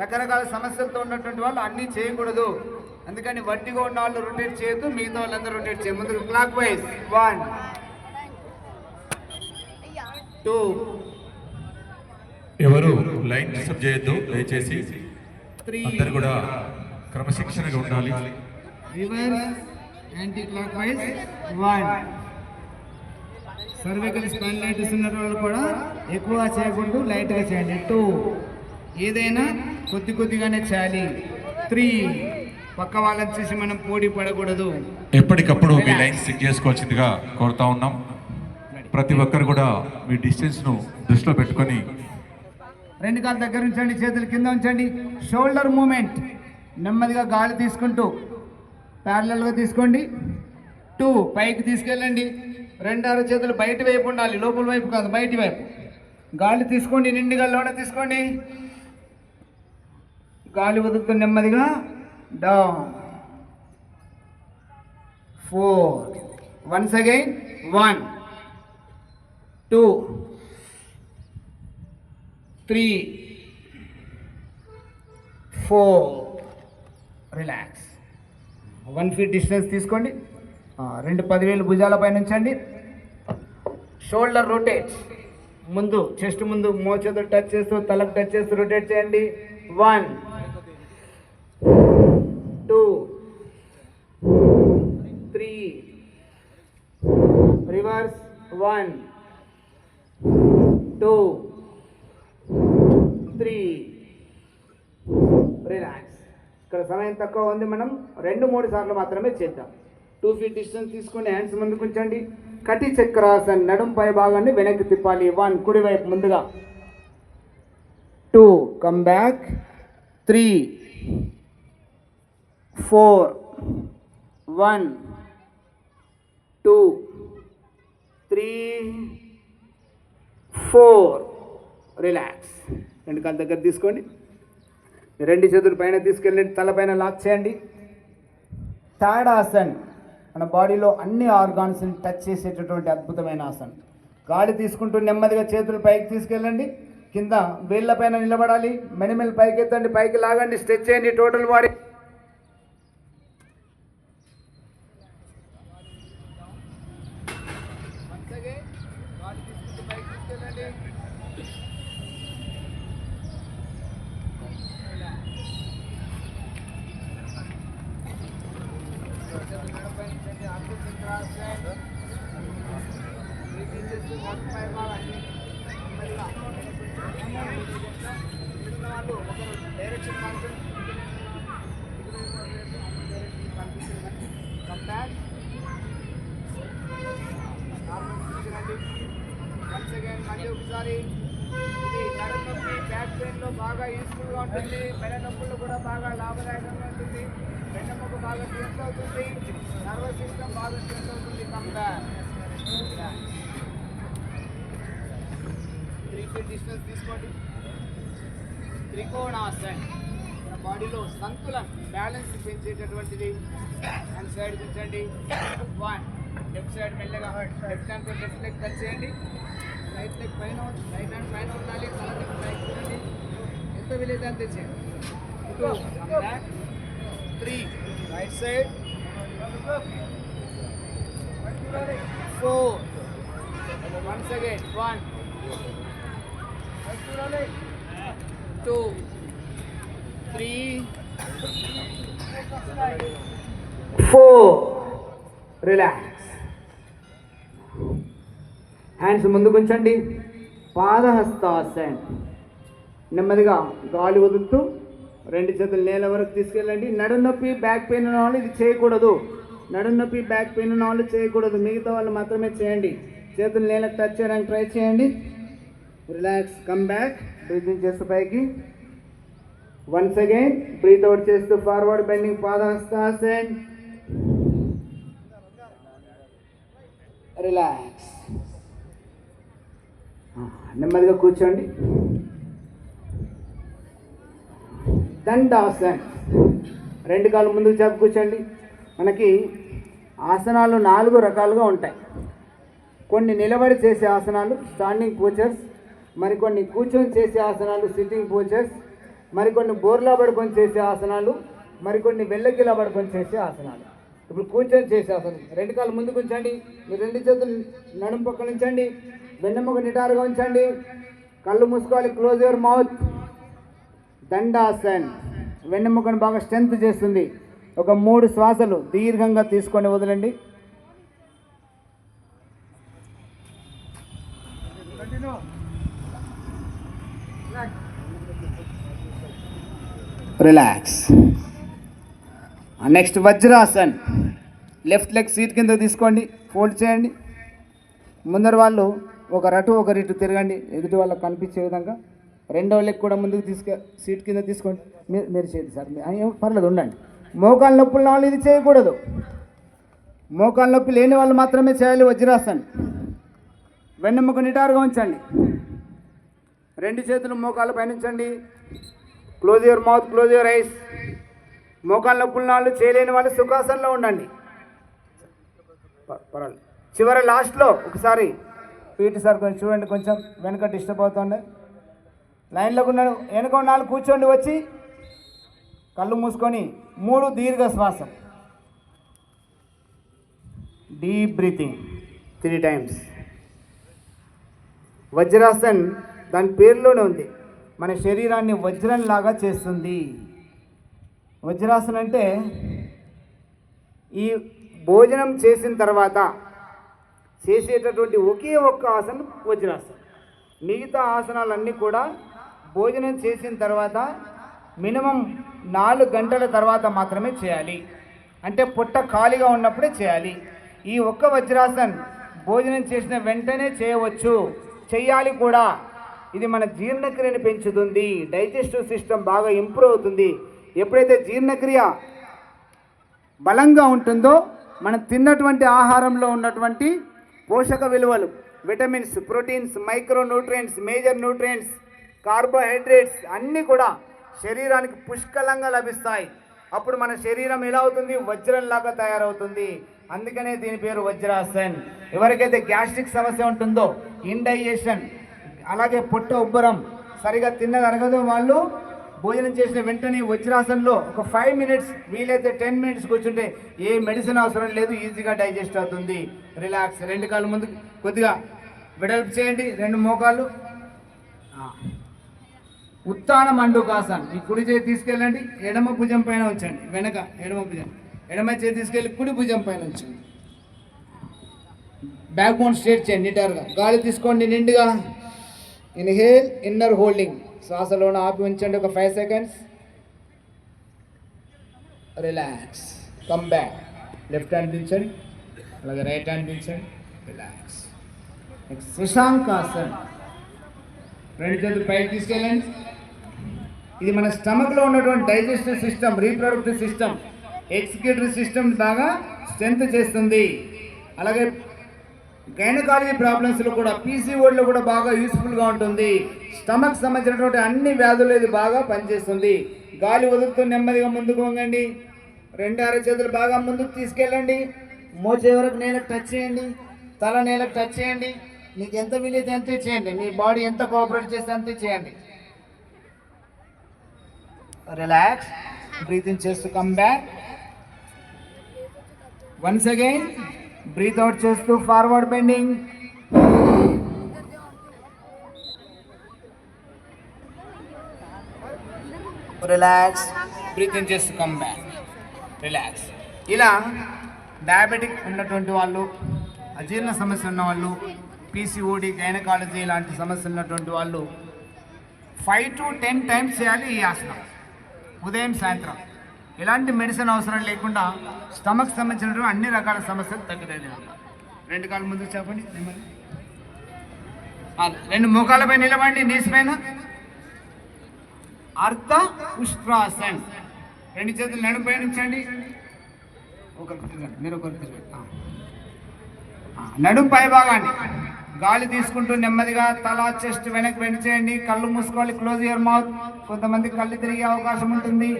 రకరకాల సమస్యలతో ఉన్నటువంటి వాళ్ళు అన్నీ చేయకూడదు. అందుకని వట్టిగా ఉన్న వాళ్ళు రొటేట్ చేయొద్దు, మిగతా వాళ్ళందరూ రొటేట్ చేయ. ముందుకు క్లాక్ వైజ్ 1 2 ఎవరు లైన్ డిస్టర్బ్ చేయొద్దు దయచేసి. 3 అందరు కూడా క్రమశిక్షణగా ఉండాలి. Reverse anti clock wise 1. Cervical spondylitis ఉన్న వాళ్ళు కూడా ఎక్కువ చేయకూడదు, లైట్గా చేయండి. 2 ఏదైనా కొద్దిగానే చేయాలి. 3 పక్క వాళ్ళని చూసి మనం పోటీ పడకూడదు. ఎప్పటికప్పుడు మీ లైన్ సెట్ చేసుకోవాల్సిందిగా కోరుతా ఉన్నాం. ప్రతి ఒక్కరు కూడా మీ డిస్టెన్స్ను దృష్టిలో పెట్టుకొని 2 కాళ్ళ దగ్గర ఉంచండి, చేతులు కింద ఉంచండి. షోల్డర్ మూమెంట్ నెమ్మదిగా గాలి తీసుకుంటూ ప్యారలల్గా తీసుకోండి. 2 పైకి తీసుకెళ్ళండి. 2 అరచేతులు బయట వైపు ఉండాలి, లోపల వైపు కాదు, బయటి వైపు. గాలి తీసుకోండి, నిండుగా లోన తీసుకోండి. గాలి వదులుతూ నెమ్మదిగా down. 4 once again 1 2 3 4 relax. 1 feet distance తీసుకోండి. 2 10,000 భుజాల పైన ఉంచండి. షోల్డర్ రొటేట్, ముందు చెస్ట్ ముందు మోచేతో టచ్ చేస్తూ తలకు టచ్ చేస్తూ రొటేట్ చేయండి. 1 2 3 రివర్స్ 1 2 3 రిలాక్స్. ఇక్కడ సమయం తక్కువ ఉంది, మనం 2-3 సార్లు మాత్రమే చేద్దాం. 2 ఫీట్ డిస్టెన్స్ తీసుకుని హ్యాండ్స్ ముందుకు ఉంచండి. కటి చక్రాసన్, నడుం పై భాగాన్ని వెనక్కి తిప్పాలి. 1 కుడివైపు ముందుగా. 2 కమ్ బ్యాక్. 3 4 1 2 3 4 రిలాక్స్. 2 కాళ్ళ దగ్గర తీసుకోండి. 2 చేతులు పైన తీసుకెళ్ళండి, తల పైన లాక్ చేయండి. తాడాసన్, మన బాడీలో అన్ని ఆర్గాన్స్ని టచ్ చేసేటటువంటి అద్భుతమైన ఆసన్. గాలి తీసుకుంటూ నెమ్మదిగా చేతులు పైకి తీసుకెళ్ళండి. కింద వేళ్ళ పైన నిలబడాలి. మెనిమెల్ పైకి ఎత్తండి, పైకి లాగండి, స్ట్రెచ్ చేయండి టోటల్ బాడీ. మళ్ళీ ఒకసారి ఇది నడుము నొప్పి, బ్యాక్ పెయిన్లో బాగా యూస్ఫుల్గా ఉంటుంది. మెడ నొప్పులు కూడా బాగా లాభదాయకంగా ఉంటుంది. వెన్నెముక బాగా స్ట్రెంత్ అవుతుంది. నర్వస్ సిస్టమ్ బాగా స్ట్రెంత్ అవుతుంది. Come back. 3 ఫీట్ డిస్టెన్స్ తీసుకోండి. త్రికోణాసన్, మన బాడీలో సంతులన్ బ్యాలెన్స్ పెంచేటటువంటిది. అండ్ సైడ్ ఉంచండి. 1 లెఫ్ట్ సైడ్ మెల్లగా left hand left leg touch చేయండి. రైట్ లెగ్ పైన, రైట్ హ్యాండ్ పైన ఉండాలి. తల పైకి చూడండి. ఎంత వీలైతే అంత చేయండి. 2 back, 3 right side, 4 once again, 1 2 3 4 relax. Hands ముందుకు ఉంచండి. పాదహస్తాసన్. నెమ్మదిగా గాలి వదులుతూ 2 చేతులు నేల వరకు తీసుకెళ్ళండి. నడుం నొప్పి, బ్యాక్ పెయిన్ ఉన్న వాళ్ళు ఇది చేయకూడదు. నడుం నొప్పి, బ్యాక్ పెయిన్ ఉన్న వాళ్ళు చేయకూడదు. మిగతా వాళ్ళు మాత్రమే చేయండి. చేతులు నేలకు టచ్ చేయడానికి ట్రై చేయండి. రిలాక్స్. Come back. బ్రీతింగ్ చేస్తూ పైకి. వన్స్ అగైన్ బ్రీత్ అవుట్ చేస్తూ ఫార్వర్డ్ బెండింగ్ పాదహస్తాసన్. రిలాక్స్. నెమ్మదిగా కూర్చోండి. దండాసన్. 2 కాళ్ళు ముందుకు చాపి కూర్చోండి. మనకి ఆసనాలు 4 రకాలుగా ఉంటాయి. కొన్ని నిలబడి చేసే ఆసనాలు స్టాండింగ్ పోచర్స్, మరికొన్ని కూర్చొని చేసే ఆసనాలు సిట్టింగ్ పోచర్స్, మరికొన్ని బోర్లా పడుకొని చేసే ఆసనాలు, మరికొన్ని వెల్లకిలా పడుకొని చేసే ఆసనాలు. ఇప్పుడు కూర్చొని చేసే ఆసనం. 2 కాళ్ళు ముందుకు ఉంచండి. మీరు 2 చేతులు నడుము పక్కన ఉంచండి. వెన్నెముక నిటారుగా ఉంచండి. కళ్ళు మూసుకోవాలి. Close your mouth. దండాసన్. వెన్నెముకను బాగా స్ట్రెంత్ చేస్తుంది. ఒక 3 శ్వాసలు దీర్ఘంగా తీసుకొని వదలండి. Relax. Next Vajrasan. Left leg seat కింద తీసుకోండి. ఫోల్డ్ చేయండి. ముందర వాళ్ళు ఒక రటు ఒక రిటు తిరగండి ఎదుటి వాళ్ళకి కనిపించే విధంగా. 2వ లెగ్ కూడా ముందుకు సీట్ కింద తీసుకోండి. మీరు చేయండి సార్, ఏం పర్లేదు, ఉండండి. మోకాళ్ళ నొప్పులు ఉన్న వాళ్ళు ఇది చేయకూడదు. మోకాళ్ళ నొప్పి లేని వాళ్ళు మాత్రమే చేయాలి వజ్రాసన్. వెన్నెముక నిటారుగా ఉంచండి. 2 చేతులు మోకాళ్ళ పైన ఉంచండి. Close your mouth, close your ice. మోకాళ్ళ నొప్పులు ఉన్న వాళ్ళు చేయలేని వాళ్ళు సుఖాసనంలో ఉండండి. పర్వాలేదు. చివరి లాస్ట్లో ఒకసారి పీటీ సార్ కొంచెం చూడండి, కొంచెం వెనక డిస్టర్బ్ అవుతుండే. లైన్లోకి ఉన్నాడు. వెనక ఉన్నాళ్ళు కూర్చోండి. వచ్చి కళ్ళు మూసుకొని 3 దీర్ఘ శ్వాస. Deep breathing 3 times. వజ్రాసన్ దాని పేరులోనే ఉంది. మన శరీరాన్ని వజ్రంలాగా చేస్తుంది. వజ్రాసన్ అంటే ఈ భోజనం చేసిన తర్వాత చేసేటటువంటి ఒకే ఒక్క ఆసనం వజ్రాసనం. మిగతా ఆసనాలన్నీ కూడా భోజనం చేసిన తర్వాత మినిమం 4 గంటల తర్వాత మాత్రమే చేయాలి. అంటే పొట్ట ఖాళీగా ఉన్నప్పుడే చేయాలి. ఈ ఒక్క వజ్రాసన్ భోజనం చేసిన వెంటనే చేయవచ్చు, చెయ్యాలి కూడా. ఇది మన జీర్ణక్రియను పెంచుతుంది. డైజెస్టివ్ సిస్టమ్ బాగా ఇంప్రూవ్ అవుతుంది. ఎప్పుడైతే జీర్ణక్రియ బలంగా ఉంటుందో మనం తిన్నటువంటి ఆహారంలో ఉన్నటువంటి పోషక విలువలు, vitamins, proteins, micro nutrients, major nutrients, carbohydrates అన్నీ కూడా శరీరానికి పుష్కలంగా లభిస్తాయి. అప్పుడు మన శరీరం ఎలా అవుతుంది? వజ్రంలాగా తయారవుతుంది. అందుకనే దీని పేరు వజ్రాసన్. ఎవరికైతే గ్యాస్ట్రిక్ సమస్య ఉంటుందో, ఇండైజెషన్, అలాగే పొట్ట ఉబ్బరం, సరిగా తిన్నది అరగదు, వాళ్ళు భోజనం చేసిన వెంటనే వజ్రాసనంలో ఒక 5 మినిట్స్, వీలైతే 10 మినిట్స్ కూర్చుంటే ఏ మెడిసిన్ అవసరం లేదు, ఈజీగా డైజెస్ట్ అవుతుంది. రిలాక్స్. 2 కాళ్ళు ముందు కొద్దిగా వెడల్పు చేయండి. 2 మోకాళ్ళు. ఉత్తాన మండుకాసన్. ఈ కుడి చేయి తీసుకెళ్ళండి, ఎడమ భుజం పైన ఉంచండి. వెనక ఎడమ భుజం, ఎడమ చేయి తీసుకెళ్ళి కుడి భుజం పైన ఉంచండి. బ్యాక్ బోన్ స్ట్రేట్ చేయండి నిటారుగా. గాలి తీసుకోండి నిండుగా. Inhale, inner holding. శ్వాసలోన ఆపి ఉంచండి ఒక 5 seconds. Relax. Come back. Left hand దించండి, అలాగే రైట్ హ్యాండ్ దించండి. రిలాక్స్. నెక్స్ట్ శశాంకాసన్. 2 చేతులు పైకి తీసుకెళ్ళండి. ఇది మన స్టమక్లో ఉన్నటువంటి digestive system, reproductive system, executive system బాగా స్ట్రెంత్ చేస్తుంది. అలాగే గైనకాలజీ ప్రాబ్లమ్స్లో కూడా, పీసీఓడిలో కూడా బాగా యూస్ఫుల్గా ఉంటుంది. స్టమక్ సంబంధించినటువంటి అన్ని వ్యాధులు ఇది బాగా పనిచేస్తుంది. గాలి వదులుతూ నెమ్మదిగా ముందుకు వంగండి. 2 అరచేతులు బాగా ముందుకు తీసుకెళ్ళండి. మోచే వరకు నేలకు టచ్ చేయండి, తల నేలకు టచ్ చేయండి. మీకు ఎంత వీలైతే అంతే చేయండి, మీ బాడీ ఎంత కోఆపరేట్ చేస్తే అంతే చేయండి. రిలాక్స్, బ్రీత్ ఇన్ చేస్తూ come back. Once again breathe out చేస్తూ forward bending. Relax, breathe in చేస్తూ కమ్ బ్యాక్. రిలాక్స్. ఇలా డయాబెటిక్ ఉన్నటువంటి వాళ్ళు, అజీర్ణ సమస్య ఉన్న వాళ్ళు, పీసీఓడి, గైనకాలజీ లాంటి సమస్యలు ఉన్నటువంటి వాళ్ళు 5 to 10 టైమ్స్ చేయాలి ఈ ఆసనం, ఉదయం సాయంత్రం. ఎలాంటి మెడిసిన్ అవసరం లేకుండా స్టమక్ సంబంధించినటువంటి అన్ని రకాల సమస్యలు తగ్గుతాయి. రెండు కాళ్ళ ముందు చెప్పండి, రెండు మోకాళ్ళపై నిలబండి, నీస్ పైన అర్ధ ఉష్ట్రాసన్. రెండు చేతులు నడుము పైన ఉంచండి, ఒకరికి తిరగండి, మీరు ఒకరికి తిరగండి. నడుము పై భాగాన్ని గాలి తీసుకుంటూ నెమ్మదిగా తల చెస్ట్ వెనక్కి బెండ్ చేయండి. కళ్ళు మూసుకోవాలి, క్లోజ్ యువర్ మౌత్. కొంతమంది కళ్ళు తిరిగే అవకాశం ఉంటుంది,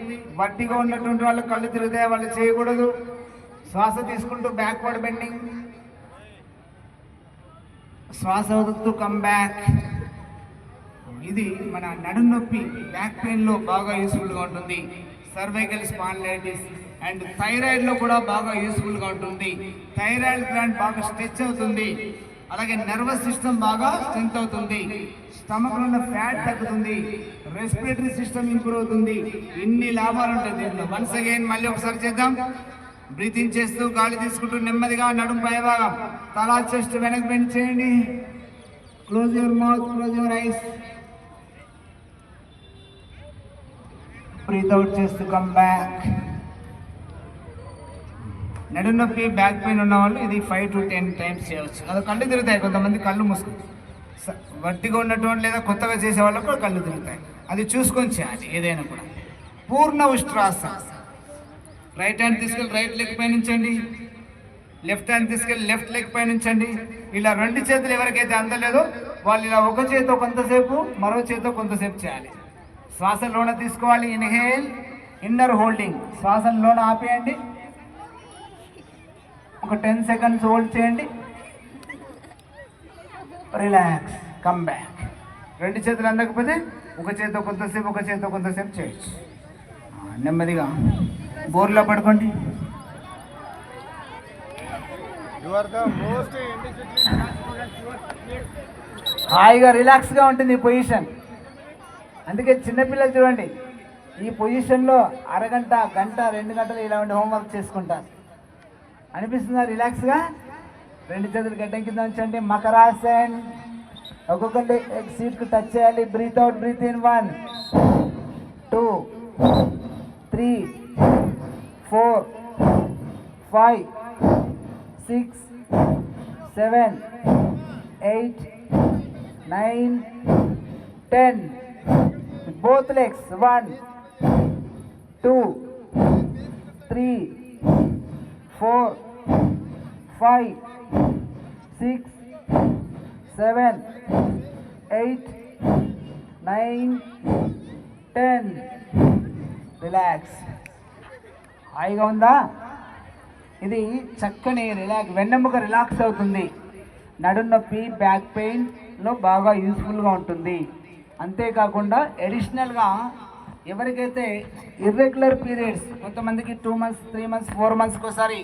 వట్టిగా ఉన్నటువంటి వాళ్ళు కళ్ళు తిరిగితే వాళ్ళు చేయకూడదు. శ్వాస తీసుకుంటూ బ్యాక్వర్డ్ బెండింగ్, శ్వాస వదులుతూ కమ్ బ్యాక్. ఇది మన నడుము నొప్పి, బ్యాక్ పెయిన్లో బాగా యూస్ఫుల్గా ఉంటుంది. సర్వైకల్ స్పాండిలైటిస్ అండ్ థైరాయిడ్లో కూడా బాగా యూస్ఫుల్గా ఉంటుంది. థైరాయిడ్ గ్లాండ్ బాగా స్ట్రెచ్ అవుతుంది, అలాగే నర్వస్ సిస్టమ్ బాగా స్ట్రెంత్ అవుతుంది, స్టమక్లో ఉన్న ఫ్యాట్ తగ్గుతుంది, రెస్పిరేటరీ సిస్టమ్ ఇంప్రూవ్ అవుతుంది. ఇన్ని లాభాలు ఉంటాయి దీంట్లో. వన్స్ అగైన్ మళ్ళీ ఒకసారి చేద్దాం. బ్రీత్ ఇన్ చేస్తూ గాలి తీసుకుంటూ నెమ్మదిగా నడుము పై భాగం, తల చెస్ట్ వెనక్కి బెండ్ చేయండి. Close your mouth, close your eyes. Breathe out చేస్తూ కమ్ బ్యాక్. నడుము నొప్పి, బ్యాక్ పెయిన్ ఉన్న వాళ్ళు ఇది 5 to 10 టైమ్స్ చేయవచ్చు. అది కళ్ళు తిరుగుతాయి, కొంతమంది కళ్ళు మూసుకు, వట్టిగా ఉన్నటువంటి లేదా కొత్తగా చేసే వాళ్ళకు కూడా కళ్ళు తిరుగుతాయి. అది చూసుకొని చేయాలి ఏదైనా కూడా. పూర్ణ ఉష్ట్రాసన. రైట్ హ్యాండ్ తీసుకెళ్ళి రైట్ లెగ్ పైన ఉంచండి, లెఫ్ట్ హ్యాండ్ తీసుకెళ్ళి లెఫ్ట్ లెగ్ పైన ఉంచండి. ఇలా రెండు చేతులు ఎవరికైతే అందలేదో వాళ్ళు ఇలా ఒక చేతితో కొంతసేపు, మరో చేతితో కొంతసేపు చేయాలి. శ్వాసలోన తీసుకోవాలి, ఇన్హేల్, ఇన్నర్ హోల్డింగ్. శ్వాసలోన ఆపేయండి, ఒక 10 seconds హోల్డ్ చేయండి. Relax, come back. రెండు చేతులు అందకపోతే ఒక చేతితో కొంతసేపు, ఒక చేతితో కొంతసేపు చేయొచ్చు. నెమ్మదిగా బోర్లో పడుకోండి. హాయిగా రిలాక్స్గా ఉంటుంది ఈ పొజిషన్. అందుకే చిన్నపిల్లలు చూడండి, ఈ పొజిషన్లో అరగంట, గంట, 2 గంటలు ఇలా ఉండి హోంవర్క్ చేసుకుంటారు. అనిపిస్తుందా రిలాక్స్గా? రెండు చేతులు గడ్డం కింద ఉంచండి. మకరాసన్. ఒక్కొక్కటి సీట్కి టచ్ చేయాలి. Breathe out, breathe in. 1 2 3 4 5 6 7 8 9 10. Both legs. 1 2 3 4 5 6 7 8 9 10. Relax. హాయిగా ఉందా? ఇది చక్కని రిలాక్స్, వెన్నెముక రిలాక్స్ అవుతుంది. నడుము నొప్పి, బ్యాక్ పెయిన్లో బాగా యూస్ఫుల్గా ఉంటుంది. అంతేకాకుండా అడిషనల్గా ఎవరికైతే ఇర్రెగ్యులర్ పీరియడ్స్, కొంతమందికి 2 months 3 months 4 months ఒకసారి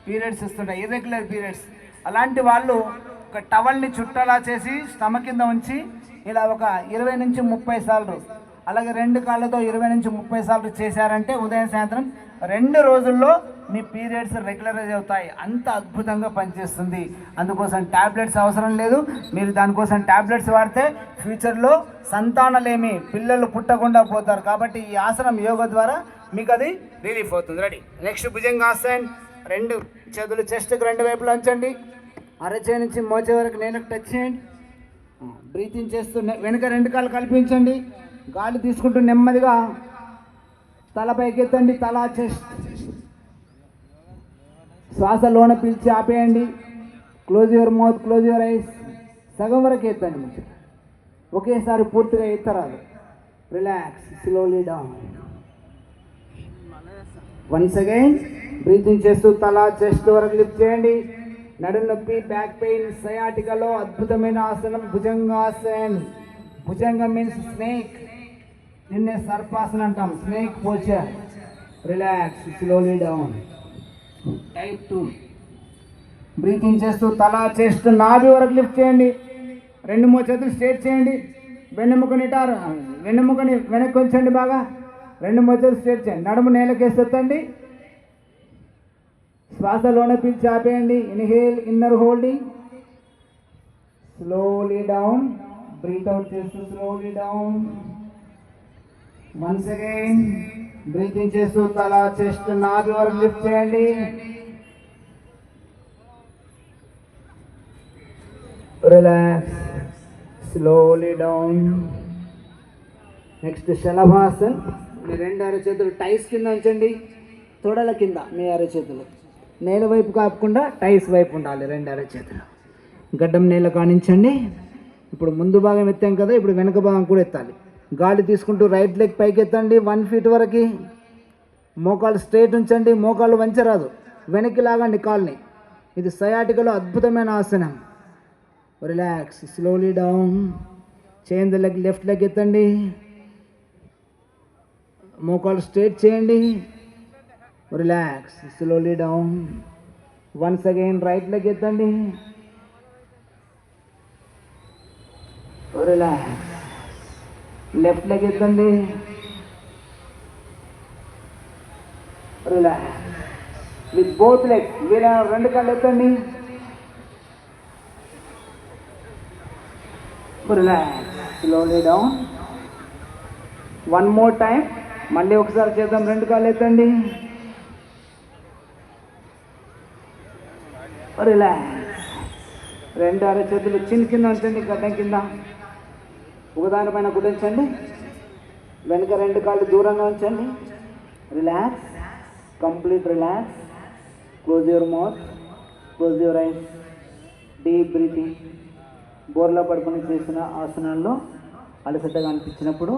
పీరియడ్స్ వస్తుంటాయి, ఇర్రెగ్యులర్ పీరియడ్స్, అలాంటి వాళ్ళు ఒక టవల్ని చుట్టలా చేసి స్టమక్ కింద ఉంచి ఇలా ఒక 20 నుంచి 30 సార్లు, అలాగే 2 కాళ్ళతో 20 నుంచి 30 సార్లు చేశారంటే ఉదయం సాయంత్రం 2 రోజుల్లో మీ పీరియడ్స్ రెగ్యులరైజ్ అవుతాయి. అంత అద్భుతంగా పనిచేస్తుంది. అందుకోసం ట్యాబ్లెట్స్ అవసరం లేదు. మీరు దానికోసం ట్యాబ్లెట్స్ వాడితే ఫ్యూచర్లో సంతానలేమి, పిల్లలు పుట్టకుండా పోతారు. కాబట్టి ఈ ఆసనం యోగా ద్వారా మీకు అది రిలీఫ్ అవుతుంది. రెడీ. నెక్స్ట్ భుజంగాసన్. 2 చేతులు చెస్ట్కి 2 వైపులు ఉంచండి. అరచేయి నుంచి మోచే వరకు నేలకు టచ్ చేయండి. బ్రీతింగ్ చేస్తూ వెనుక 2 కాళ్ళు కల్పించండి. గాలి తీసుకుంటూ నెమ్మదిగా తల పైకెత్తండి, తల చెస్ట్. శ్వాస లోన పీల్చి ఆపేయండి. Close your mouth, close your eyes. సగం వరకు ఎత్తండి, ఒకేసారి పూర్తిగా ఎత్తరాదు. Relax, slowly down. Once again breathing చేస్తూ తల చెస్ట్ వరకు లిఫ్ట్ చేయండి. నడుము నొప్పి, బ్యాక్ పెయిన్, సయాటికలో అద్భుతమైన ఆసనం భుజంగాసన్. భుజంగం మీన్స్ స్నేక్, దీన్నే సర్పాసన అంటాం. Snake posture. Relax, slowly down. Type 2. Breathing చేస్తూ తల చెస్ట్ నాభి వరకు లిఫ్ట్ చేయండి. 2-3 చేతులు స్ట్రేట్ చేయండి. వెన్నెముకని ఇటారు, వెన్నెముకని వెనక్కి ఉంచండి బాగా. 2-3 చేతులు స్ట్రేట్ చేయండి. నడుము నేలకేసి ఎత్తండి. శ్వాసలోనే పీల్చి ఆపేయండి. Inhale, inner holding, slowly down. Breathe out చేస్తూ slowly down. Once again breathing చేస్తూ తల చెస్ట్ నాభి వరకు లిఫ్ట్ చేయండి. Relax, slowly down. Next Shalabhasan. మీ 2 అరచేతులు టైస్ కింద ఉంచండి. తొడల కింద మీ అరచేతులు నేల వైపు కాకుండా టైస్ వైపు ఉండాలి. 2 అరచేతులు గడ్డం నేల కానించండి. ఇప్పుడు ముందు భాగం ఎత్తాం కదా, ఇప్పుడు వెనక భాగం కూడా ఎత్తాలి. గాలి తీసుకుంటూ రైట్ లెగ్ పైకి ఎత్తండి 1 ఫీట్ వరకు. మోకాలు స్ట్రైట్ ఉంచండి, మోకాలు వంచరాదు. వెనక్కి లాగండి కాల్ని. ఇది సయాటికలో అద్భుతమైన ఆసనం. Relax, slowly down. Change leg, left leg ఎత్తండి. మోకాలు స్ట్రైట్ చేయండి. Relax, slowly down. Once again right leg ఎత్తండి. రిలాక్స్, లెఫ్ట్ లెగ్ ఎత్తండి. Relax with both legs. వీలైన 2 కాళ్ళు ఎత్తండి. Relax, slowly down. 1 more time. మళ్ళీ ఒకసారి చేద్దాం. 2 కాళ్ళు ఎత్తండి. రిలాక్స్. 2 అరచేతులు చిన్న కింద ఉంచండి, గడ్డం కింద. ఒకదానిపైన కుట్టించండి. వెనుక 2 కాళ్ళు దూరంగా ఉంచండి. Relax, complete relax. Close your mouth, close your ice. Deep breathing. బోర్లా పడుకొని చేసిన ఆసనాల్లో అలసటగా అనిపించినప్పుడు,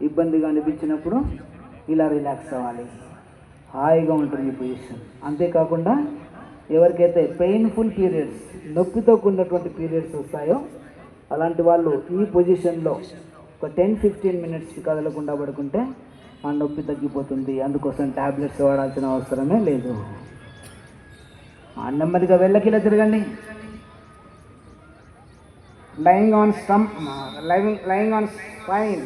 ఇబ్బందిగా అనిపించినప్పుడు ఇలా రిలాక్స్ అవ్వాలి. హాయిగా ఉంటుంది ఈ పొజిషన్. అంతేకాకుండా ఎవరికైతే పెయిన్ఫుల్ పీరియడ్స్, నొప్పితో కూడినటువంటి పీరియడ్స్ వస్తాయో అలాంటి వాళ్ళు ఈ పొజిషన్లో ఒక 10-15 మినిట్స్ కదలకుండా పడుకుంటే ఆ నొప్పి తగ్గిపోతుంది. అందుకోసం ట్యాబ్లెట్స్ వాడాల్సిన అవసరమే లేదు. నెమ్మదిగా వెళ్ళకిలా తిరగండి. Lying on lying on spine.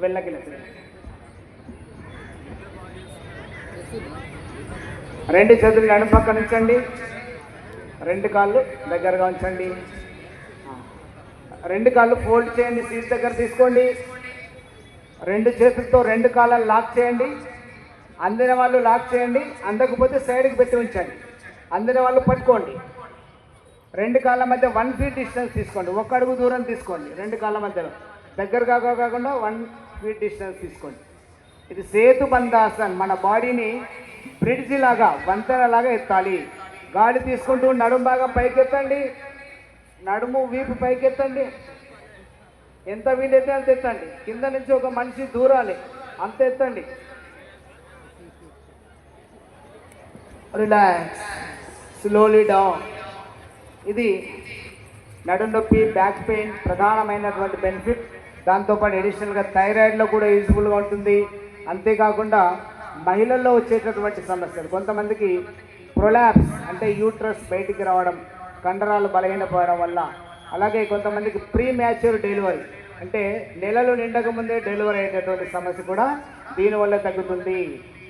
వెళ్ళకిలా తిరగండి. 2 చేతులు నడుము పక్కన ఉంచండి. 2 కాళ్ళు దగ్గరగా ఉంచండి. 2 కాళ్ళు ఫోల్డ్ చేయండి, సీట్ దగ్గర తీసుకోండి. 2 చేతులతో 2 కాళ్ళను లాక్ చేయండి. అందిన వాళ్ళు లాక్ చేయండి, అందకపోతే సైడ్కి పెట్టి ఉంచండి. అందిన వాళ్ళు పట్టుకోండి. 2 కాళ్ళ మధ్య 1 ఫీట్ డిస్టెన్స్ తీసుకోండి. 1 అడుగు దూరం తీసుకోండి. 2 కాళ్ళ మధ్యలో దగ్గరగా కాకుండా 1 ఫీట్ డిస్టెన్స్ తీసుకోండి. ఇది సేతు బంధాసన్. మన బాడీని బ్రిడ్జి లాగా, వంతెన లాగా ఎత్తాలి. గాలి తీసుకుంటూ నడుము భాగం పైకెత్తండి. నడుము వీపు పైకెత్తండి. ఎంత వీలైతే అంత ఎత్తండి. కింద నుంచి ఒక మనిషి దూరాలి, అంత ఎత్తండి. Relax, slowly down. ఇది నడుము నొప్పి, బ్యాక్ పెయిన్ ప్రధానమైనటువంటి బెనిఫిట్. దాంతోపాటు అడిషనల్గా థైరాయిడ్లో కూడా యూజ్ఫుల్గా ఉంటుంది. అంతేకాకుండా మహిళల్లో వచ్చేటటువంటి సమస్యలు, కొంతమందికి ప్రొలాప్స్ అంటే యూట్రస్ బయటికి రావడం, కండరాలు బలహీనపడడం వల్ల, అలాగే కొంతమందికి ప్రీ మ్యాచ్యూర్ డెలివరీ అంటే నెలలు నిండక ముందే డెలివరీ అయ్యేటటువంటి సమస్య కూడా దీనివల్ల తగ్గుతుంది.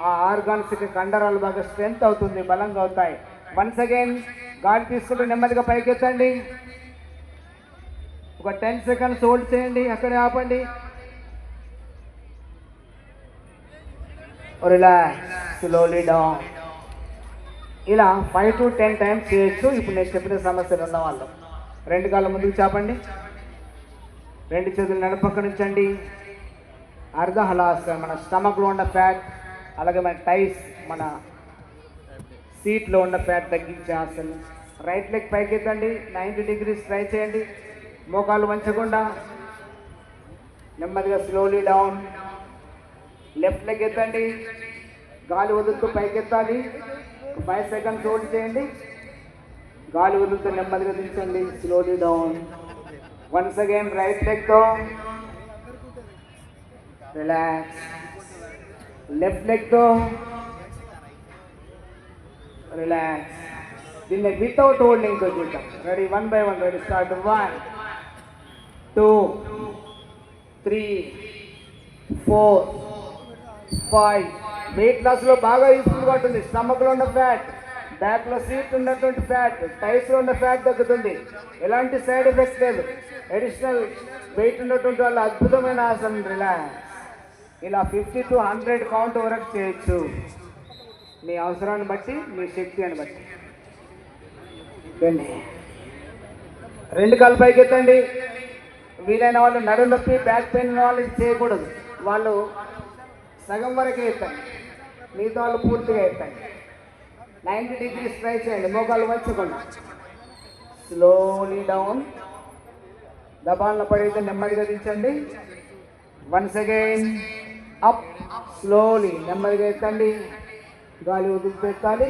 ఆ ఆర్గాన్స్కి కండరాలు బాగా స్ట్రెంత్ అవుతుంది, బలంగా అవుతాయి. వన్స్ అగైన్ గాలి తీసుకుంటూ నెమ్మదిగా పైకెత్తండి. ఒక 10 సెకండ్స్ హోల్డ్ చేయండి, అక్కడే ఆపండి. Relax, slowly down. ఇలా 5 to 10 టైమ్స్ చేయొచ్చు. ఇప్పుడు నేను చెప్పిన సమస్యలు ఉన్న వాళ్ళు 2 కాళ్ళ ముందుకు చాపండి. 2 చేతులు నడుపక్క ఉంచండి. అర్ధహలాసన. మన స్టమక్లో ఉన్న ఫ్యాట్, అలాగే మన టైస్, మన సీట్లో ఉన్న ఫ్యాట్ తగ్గించే ఆసనం. రైట్ లెగ్ పైకెత్తండి. 90 degrees ట్రై చేయండి. మోకాలు వంచకుండా నెమ్మదిగా స్లోలీ డౌన్. లెఫ్ట్ లెగ్ ఎత్తండి. గాలి వదులుతూ పైకెత్తాలి. 5 సెకండ్స్ హోల్డ్ చేయండి. గాలి వదులుతూ నెమ్మదిగా దించండి. Slowly down. Once again right లెగ్తో రిలాక్స్. లెఫ్ట్ లెగ్తో రిలాక్స్. దీన్ని వితౌట్ హోల్డింగ్ తో చూద్దాం. Ready, 1 by 1. Ready, start. 1 2 3 4 5. Weight loss లో బాగా యూస్ఫుల్ గా ఉంటుంది. స్టమక్ లో ఉన్న ఫ్యాట్, బ్యాక్ లో సీట్ ఉన్నటువంటి ఫ్యాట్, టైస్ లో ఉన్న ఫ్యాట్ తగ్గుతుంది. ఎలాంటి సైడ్ ఎఫెక్ట్స్ లేదు. అడిషనల్ వెయిట్ ఉన్నటువంటి వాళ్ళు అద్భుతమైన ఆసనం. రిలాక్స్. ఇలా 50 to 100 కౌంట్ వరకు చేయొచ్చు, మీ అవసరాన్ని బట్టి, మీ శక్తిని బట్టి. రెండు కాళ్ళు పైకి ఎత్తండి. వీలైన వాళ్ళు నడుము నొప్పి, బ్యాక్ పెయిన్ ఉన్న వాళ్ళు చేయకూడదు. వాళ్ళు సగం వరకే ఎత్తండి, మిగతా వాళ్ళు పూర్తిగా ఎత్తండి. 90 degrees ట్రై చేయండి, మోకాళ్ళు వంచకుండా. Slowly down. దబాలను పడితే నెమ్మదిగా దించండి. Once again up. స్లోలీ నెమ్మదిగా ఎత్తండి. గాలి వదులుతూ ఎత్తాలి.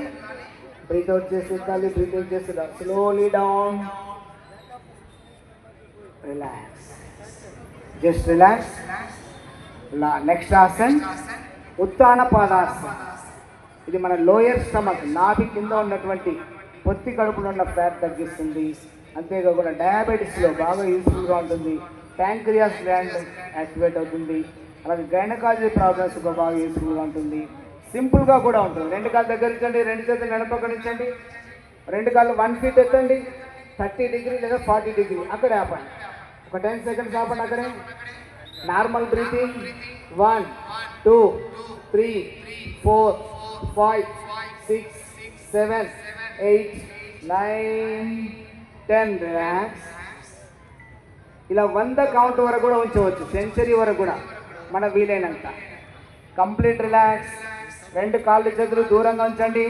బ్రీత్ అవుట్ చేసి ఎత్తాలి. బ్రీత్ అవుట్ చేసి slowly down. Relax. Just relax. Next asan Uttana Padasana. ఇది మన లోయర్ స్టమక్, నాభి కింద ఉన్నటువంటి పొత్తి కడుపులో ఉన్న ఫ్యాట్ తగ్గిస్తుంది. అంతేకాకుండా డయాబెటీస్లో బాగా యూస్ఫుల్గా ఉంటుంది. ప్యాంక్రియాస్ గ్లాండ్ యాక్టివేట్ అవుతుంది. అలాగే గైనకాలజీ ప్రాబ్లమ్స్లో బాగా యూస్ఫుల్గా ఉంటుంది. సింపుల్గా కూడా ఉంటుంది. రెండు కాళ్ళు దగ్గరించండి, రెండు చేతులు నడపకరించండి. రెండు కాళ్ళు 1 feet ఎత్తండి. 30 degrees లేదా 40 degrees అక్కడే ఆపండి. ఒక 10 seconds ఆపండి అక్కడే. Normal breathing. 1 2 3 4 5 6 7 8 9 10. రిలాక్స్. ఇలా 100 కౌంట్ వరకు కూడా ఉంచవచ్చు, సెంచరీ వరకు కూడా మన వీలైనంత. Complete relax. రెండు కాళ్ళు చేతులు దూరంగా ఉంచండి,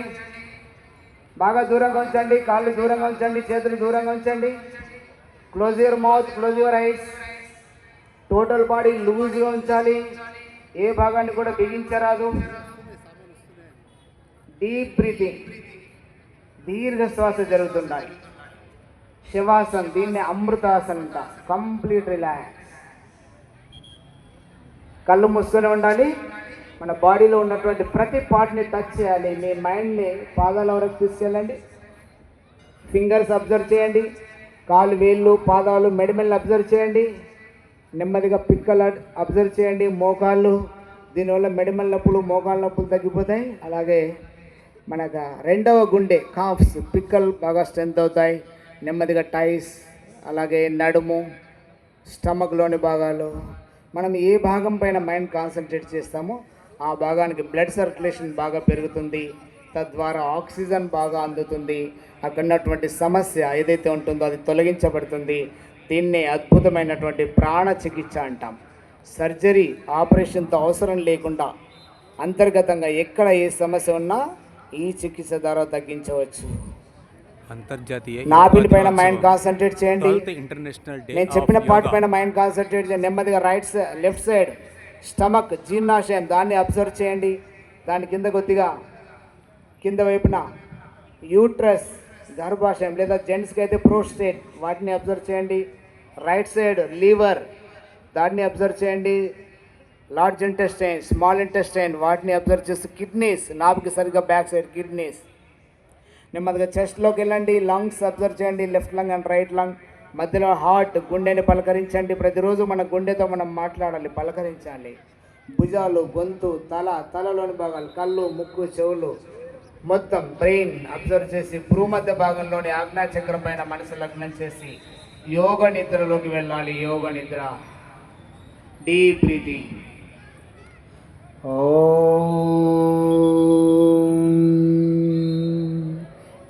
బాగా దూరంగా ఉంచండి. కాళ్ళు దూరంగా ఉంచండి, చేతులు దూరంగా ఉంచండి. Close your mouth, close your ice. Total body లూజ్గా ఉంచాలి, ఏ భాగాన్ని కూడా బిగించరాదు. డీప్ బ్రీతింగ్, దీర్ఘ శ్వాస జరుగుతుండాలి. శవాసన్, దీన్ని అమృతాసన్ అంట. Complete relax. కళ్ళు మూసుకొని ఉండాలి. మన బాడీలో ఉన్నటువంటి ప్రతి పార్ట్ని టచ్ చేయాలి. మీ మైండ్ని పాదాల వరకు తీసుకెళ్ళండి. ఫింగర్స్ అబ్జర్వ్ చేయండి. కాలు, వేళ్ళు, పాదాలు, మెడమెల్ని అబ్జర్వ్ చేయండి. నెమ్మదిగా పిక్కలు అబ్జర్వ్ చేయండి. మోకాళ్ళు, దీనివల్ల మెడమెల్ నొప్పులు, మోకాళ్ళ నొప్పులు తగ్గిపోతాయి. అలాగే మనకు రెండవ గుండె, కాఫ్స్, పిక్కలు బాగా స్ట్రెంత్ అవుతాయి. నెమ్మదిగా టైస్, అలాగే నడుము, స్టమక్లోని భాగాలు. మనం ఏ భాగం పైన మైండ్ కాన్సన్ట్రేట్ చేస్తామో ఆ భాగానికి బ్లడ్ సర్క్యులేషన్ బాగా పెరుగుతుంది. తద్వారా ఆక్సిజన్ బాగా అందుతుంది. అక్కడ ఉన్నటువంటి సమస్య ఏదైతే ఉంటుందో అది తొలగించబడుతుంది. దీన్నే అద్భుతమైనటువంటి ప్రాణ చికిత్స అంటాం. సర్జరీ, ఆపరేషన్తో అవసరం లేకుండా అంతర్గతంగా ఎక్కడ ఏ సమస్య ఉన్నా ఈ చికిత్స ద్వారా తగ్గించవచ్చు. అంతర్జాతీయ నాభిల పైన మైండ్ కాన్సన్ట్రేట్ చేయండి. ఇంటర్నేషనల్ డే నేను చెప్పిన పార్ట్ పైన మైండ్ కాన్సన్ట్రేట్ చేయండి. నెమ్మదిగా లెఫ్ట్ సైడ్ స్టమక్, జీర్ణాశయం, దాన్ని అబ్జర్వ్ చేయండి. దాని కింద కొద్దిగా కింద వైపున యూట్రస్, గర్భాశయం, లేదా జెంట్స్కి అయితే ప్రోస్టేట్, వాటిని అబ్జర్వ్ చేయండి. రైట్ సైడ్ లివర్, దాన్ని అబ్జర్వ్ చేయండి. లార్జ్ ఇంటెస్టైన్, స్మాల్ ఇంటెస్టైన్, వాటిని అబ్జర్వ్ చేస్తూ కిడ్నీస్, నాభికి సరిగ్గా బ్యాక్ సైడ్ కిడ్నీస్. నెమ్మదిగా చెస్ట్లోకి వెళ్ళండి. లంగ్స్ అబ్జర్వ్ చేయండి, left lung and right lung. మధ్యలో హార్ట్, గుండెని పలకరించండి. ప్రతిరోజు మన గుండెతో మనం మాట్లాడాలి, పలకరించాలి. భుజాలు, గొంతు, తలలోని భాగాలు, కళ్ళు, ముక్కు, చెవులు, మొత్తం బ్రెయిన్ అబ్జర్వ్ చేసి భూమధ్య భాగంలోని ఆజ్ఞాచక్రం పైన మనసు లగ్నం చేసి యోగ నిద్రలోకి వెళ్ళాలి. యోగ నిద్ర. Deep breathing.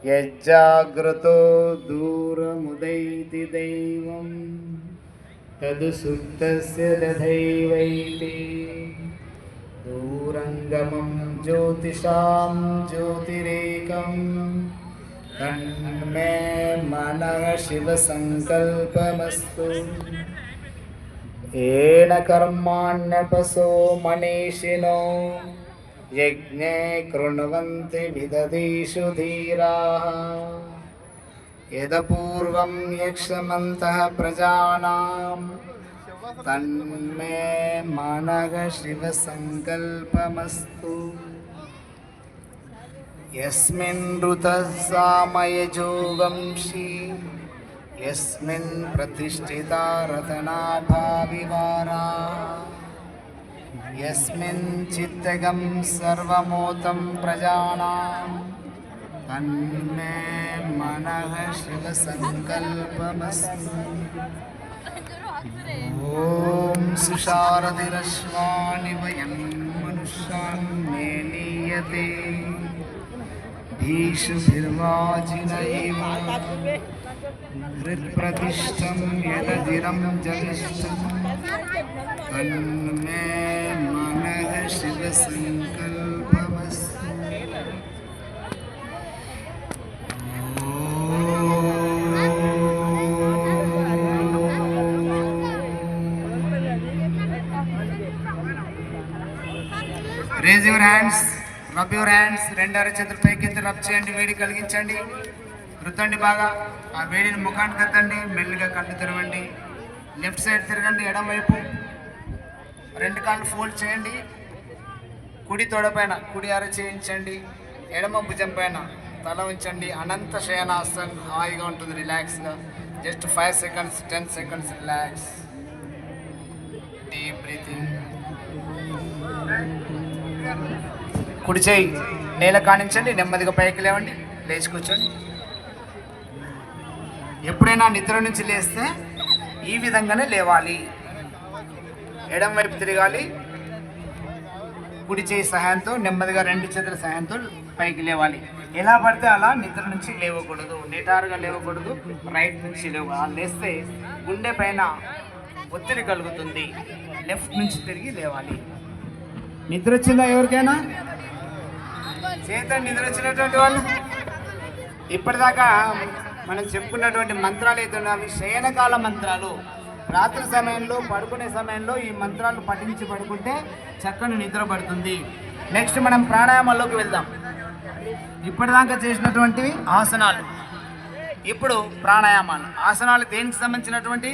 యజ్జాగ్రతో దూరముదైతి దైవం తదు సుప్తస్య దధైవైతి దూరంగమం జ్యోతిషాం జ్యోతిరేకం తన్మే మనః శివ సంకల్పమస్తు. ఏన కర్మాణ్యపసో మనీషినో యజ్ఞే కృణవంతి విదధీషు ధీరాः యదపూర్వం యక్షమంతః ప్రజానాం తన్మే మనః శివ సంకల్పమస్తు యస్మిన్ ఋతః సామయజో వంశీ యస్మిన్ ప్రతిష్ఠితా రతనాభావివారాः యస్మిన్ చిత్తగం సర్వమూతం ప్రజానాం తన్మే మనః శివ సంకల్పమస్తు ఓం సుశారదిరశ్వాని వయం మనుష్యాన్ మేలీయతే భీషుభిర్వాజినైవ హృత్ప్రతిష్టం యదధిరం జనిష్టం తన్మే మనః శివ సంకల్పమస్తు raise your hands, rub your hands. రెండు అరచేతులు పైకెత్తి రబ్ చేయండి, వేడి కలిగించండి, రుద్దండి బాగా. ఆ వేడిని ముఖానికి ఎత్తండి, మెల్లిగా కళ్ళు తెరవండి. లెఫ్ట్ సైడ్ తిరగండి, ఎడమ వైపు. రెండు కాళ్ళు ఫోల్డ్ చేయండి. కుడి తొడ పైన కుడి అర చేయించండి, ఎడమ భుజం పైన తల ఉంచండి. అనంత శయనాసన్ హాయిగా ఉంటుంది, రిలాక్స్గా. Just 5 seconds 10 seconds relax. Deep breathing. కుడి చేయి నేల కానించండి, నెమ్మదిగా పైకి లేవండి, లేచి కూర్చోండి. ఎప్పుడైనా నిద్ర నుంచి లేస్తే ఈ విధంగానే లేవాలి. ఎడమ వైపు తిరగాలి. కుడి చేయి సహాయంతో నెమ్మదిగా రెండు చేతుల సహాయంతో పైకి లేవాలి. ఎలా పడితే అలా నిద్ర నుంచి లేవకూడదు, నిటారుగా లేవకూడదు, రైట్ నుంచి లేస్తే గుండె పైన ఒత్తిడి కలుగుతుంది. లెఫ్ట్ నుంచి తిరిగి లేవాలి. నిద్ర వచ్చిందా ఎవరికైనా? చేతండి నిద్ర వచ్చినటువంటి వాళ్ళు. ఇప్పటిదాకా మనం చెప్పుకున్నటువంటి మంత్రాలు అయితే అవి శయనకాల మంత్రాలు. రాత్రి సమయంలో పడుకునే సమయంలో ఈ మంత్రాలు పఠించి పడుకుంటే చక్కని నిద్ర పడుతుంది. నెక్స్ట్ మనం ప్రాణాయామాల్లోకి వెళ్దాం. ఇప్పటిదాకా చేసినటువంటివి ఆసనాలు, ఇప్పుడు ప్రాణాయామాలు. ఆసనాలు దేనికి సంబంధించినటువంటి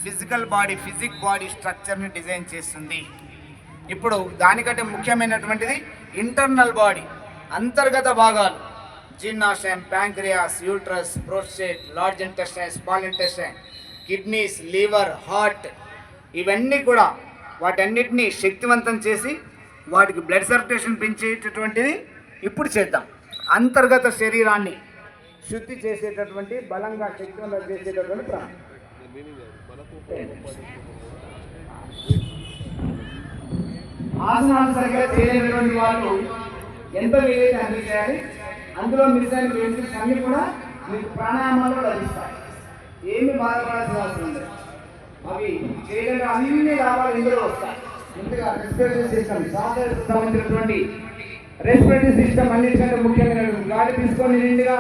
ఫిజికల్ బాడీ స్ట్రక్చర్ని డిజైన్ చేస్తుంది. ఇప్పుడు దానికంటే ముఖ్యమైనటువంటిది ఇంటర్నల్ బాడీ, అంతర్గత భాగాలు. జీర్ణాశయం, pancreas, uterus, prostate, large intestine, small intestine, kidneys, liver, heart, ఇవన్నీ కూడా వాటన్నిటినీ శక్తివంతం చేసి వాటికి బ్లడ్ సర్క్యులేషన్ పెంచేటటువంటిది ఇప్పుడు చేద్దాం. అంతర్గత శరీరాన్ని శుద్ధి చేసేటటువంటి, బలంగా శక్తివంతం చేసేటటువంటి ప్రాణం. ఆసనాలు సరిగ్గా చేయలేనటువంటి వాళ్ళు ఎంత వీలైతే అన్ని చేయాలి. అందులో మిస్ అయిన బెనిఫిట్స్ అన్నీ కూడా మీకు ప్రాణాయామాల్లో లభిస్తాయి. ఏమి బాధపడాల్సిన అవసరం లేదు. అవి చేయడానికి అన్ని లాభాలు ఇందులో వస్తాయి. ముందుగా రెస్పిరేటరీ సిస్టమ్, శ్వాసకు సంబంధించినటువంటి రెస్పిరేటరీ సిస్టమ్ అన్నిటికంటే ముఖ్యమైనటువంటి. గాలి తీసుకొని నిండుగా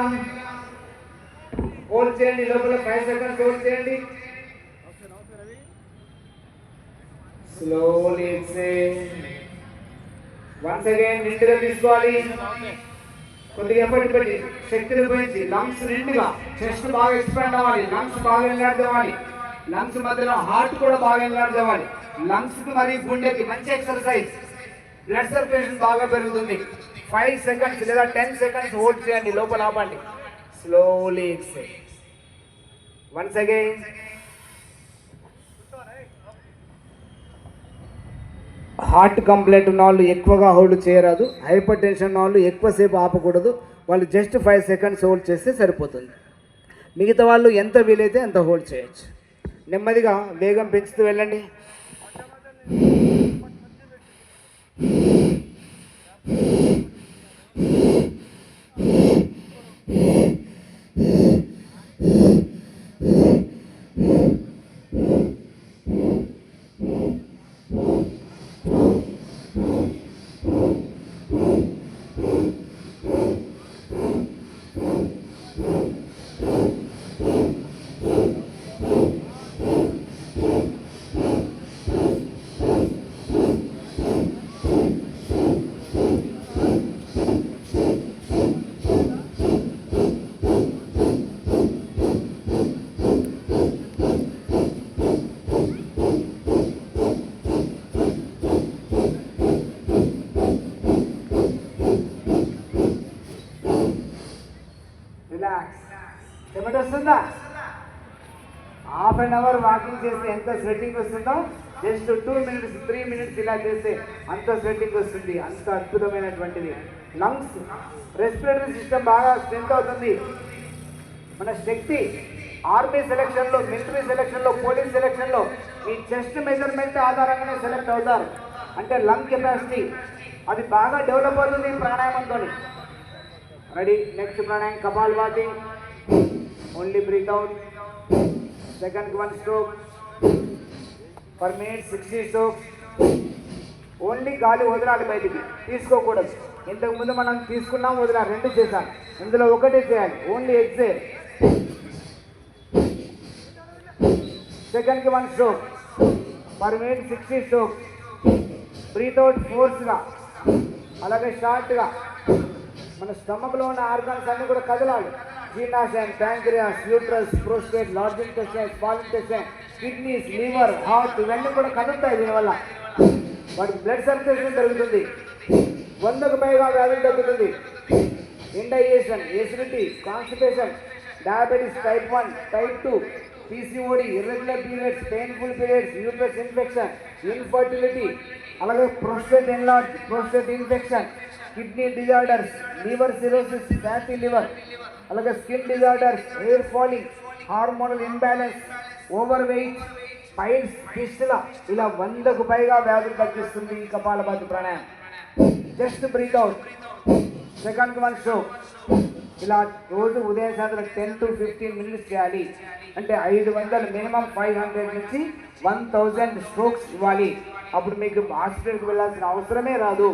హోల్డ్ చేయండి, లోపల 5 seconds హోల్డ్ చేయండి. Slowly exhale. వన్స్ అగైన్ నిండుగా తీసుకోవాలి. కొద్దిగా ఎఫర్ట్ పెట్టి శక్తిని పెంచి లంగ్స్ నిండుగా, చెస్ట్ బాగా ఎక్స్పాండ్ అవ్వాలి, లంగ్స్ బాగా ఎన్లార్జ్ అవ్వాలి, లంగ్స్ మధ్యలో హార్ట్ కూడా బాగా ఎన్లార్జ్ అవ్వాలి. లంగ్స్కి మరియు గుండెకి మంచి ఎక్సర్సైజ్, బ్లడ్ సర్క్యులేషన్ బాగా పెరుగుతుంది. 5 seconds లేదా 10 seconds హోల్డ్ చేయండి, లోపల ఆపండి. Slowly exhale. Once again. Heart complaint ఉన్న వాళ్ళు ఎక్కువగా హోల్డ్ చేయరాదు. హైపర్ టెన్షన్ ఉన్న వాళ్ళు ఎక్కువసేపు ఆపకూడదు. వాళ్ళు జస్ట్ 5 seconds హోల్డ్ చేస్తే సరిపోతుంది. మిగతా వాళ్ళు ఎంత వీలైతే అంత హోల్డ్ చేయొచ్చు. నెమ్మదిగా వేగం పెంచుతూ వెళ్ళండి. హాఫ్ అన్ అవర్ వాకింగ్ చేస్తే ఎంత స్వెట్టింగ్ వస్తుందో జస్ట్ 2 మినిట్స్ 3 మినిట్స్ ఇలా చేస్తే అంత స్వెట్టింగ్ వస్తుంది. అంత అద్భుతమైనటువంటిది. లంగ్స్ రెస్పిరేటరీ సిస్టమ్ బాగా స్ట్రెంత్ అవుతుంది. మన శక్తి ఆర్మీ సెలక్షన్లో, మిలిటరీ సెలక్షన్లో, పోలీస్ సెలక్షన్లో మీ చెస్ట్ మెజర్మెంట్ ఆధారంగానే సెలెక్ట్ అవుతారు. అంటే లంగ్ కెపాసిటీ అది బాగా డెవలప్ అవుతుంది ఈ ప్రాణాయామంతో. Ready, next pranayama kapalbhati. Only breathe out. Second 1 stroke per minute 60 strokes. Only గాలి వదలాలి, బయటికి తీసుకోకూడదు. ఇంతకుముందు మనం తీసుకున్నాం, వదిలా, 2 చేశాం. ఇందులో ఒకటే చేయాలి, ఓన్లీ ఎక్సేల్. సెకండ్కి 1 stroke per minute 60 stroke. Breathe out ఫోర్స్గా, అలాగే షార్ట్గా. మన స్టమక్లో ఉన్న ఆర్గాన్స్ అన్నీ కూడా కదలాలి. జీర్ణాశయం, pancreas, uterus, prostate, large intestine, small intestine, kidneys, liver, heart ఇవన్నీ కూడా కదులుతాయి. దీనివల్ల వాటికి బ్లడ్ సర్క్యులేషన్ జరుగుతుంది. 100కు పైగా వ్యాధులు తగ్గుతుంది. Indigestion, acidity, constipation, diabetes type 1, type 2, PCOD, irregular periods, painful periods, uterus infection, infertility, అలాగే prostate enlarge, prostate infection, kidney disorders, liver cirrhosis, fatty liver, అలాగే skin disorders, hair falling, hormonal imbalance, over weight, piles, fistula, ఇలా 100కు పైగా వ్యాధులు తగ్గిస్తుంది ఈ Kapalabhati pranayama. Just breathe out. సెకండ్కి 1 stroke. ఇలా రోజు ఉదయం సాయంత్రం 10 to 15 మినిట్స్ చేయాలి. అంటే 500 మినిమం 500 నుంచి 1000 స్ట్రోక్స్ ఇవ్వాలి. అప్పుడు మీకు హాస్పిటల్కి వెళ్ళాల్సిన అవసరమే రాదు.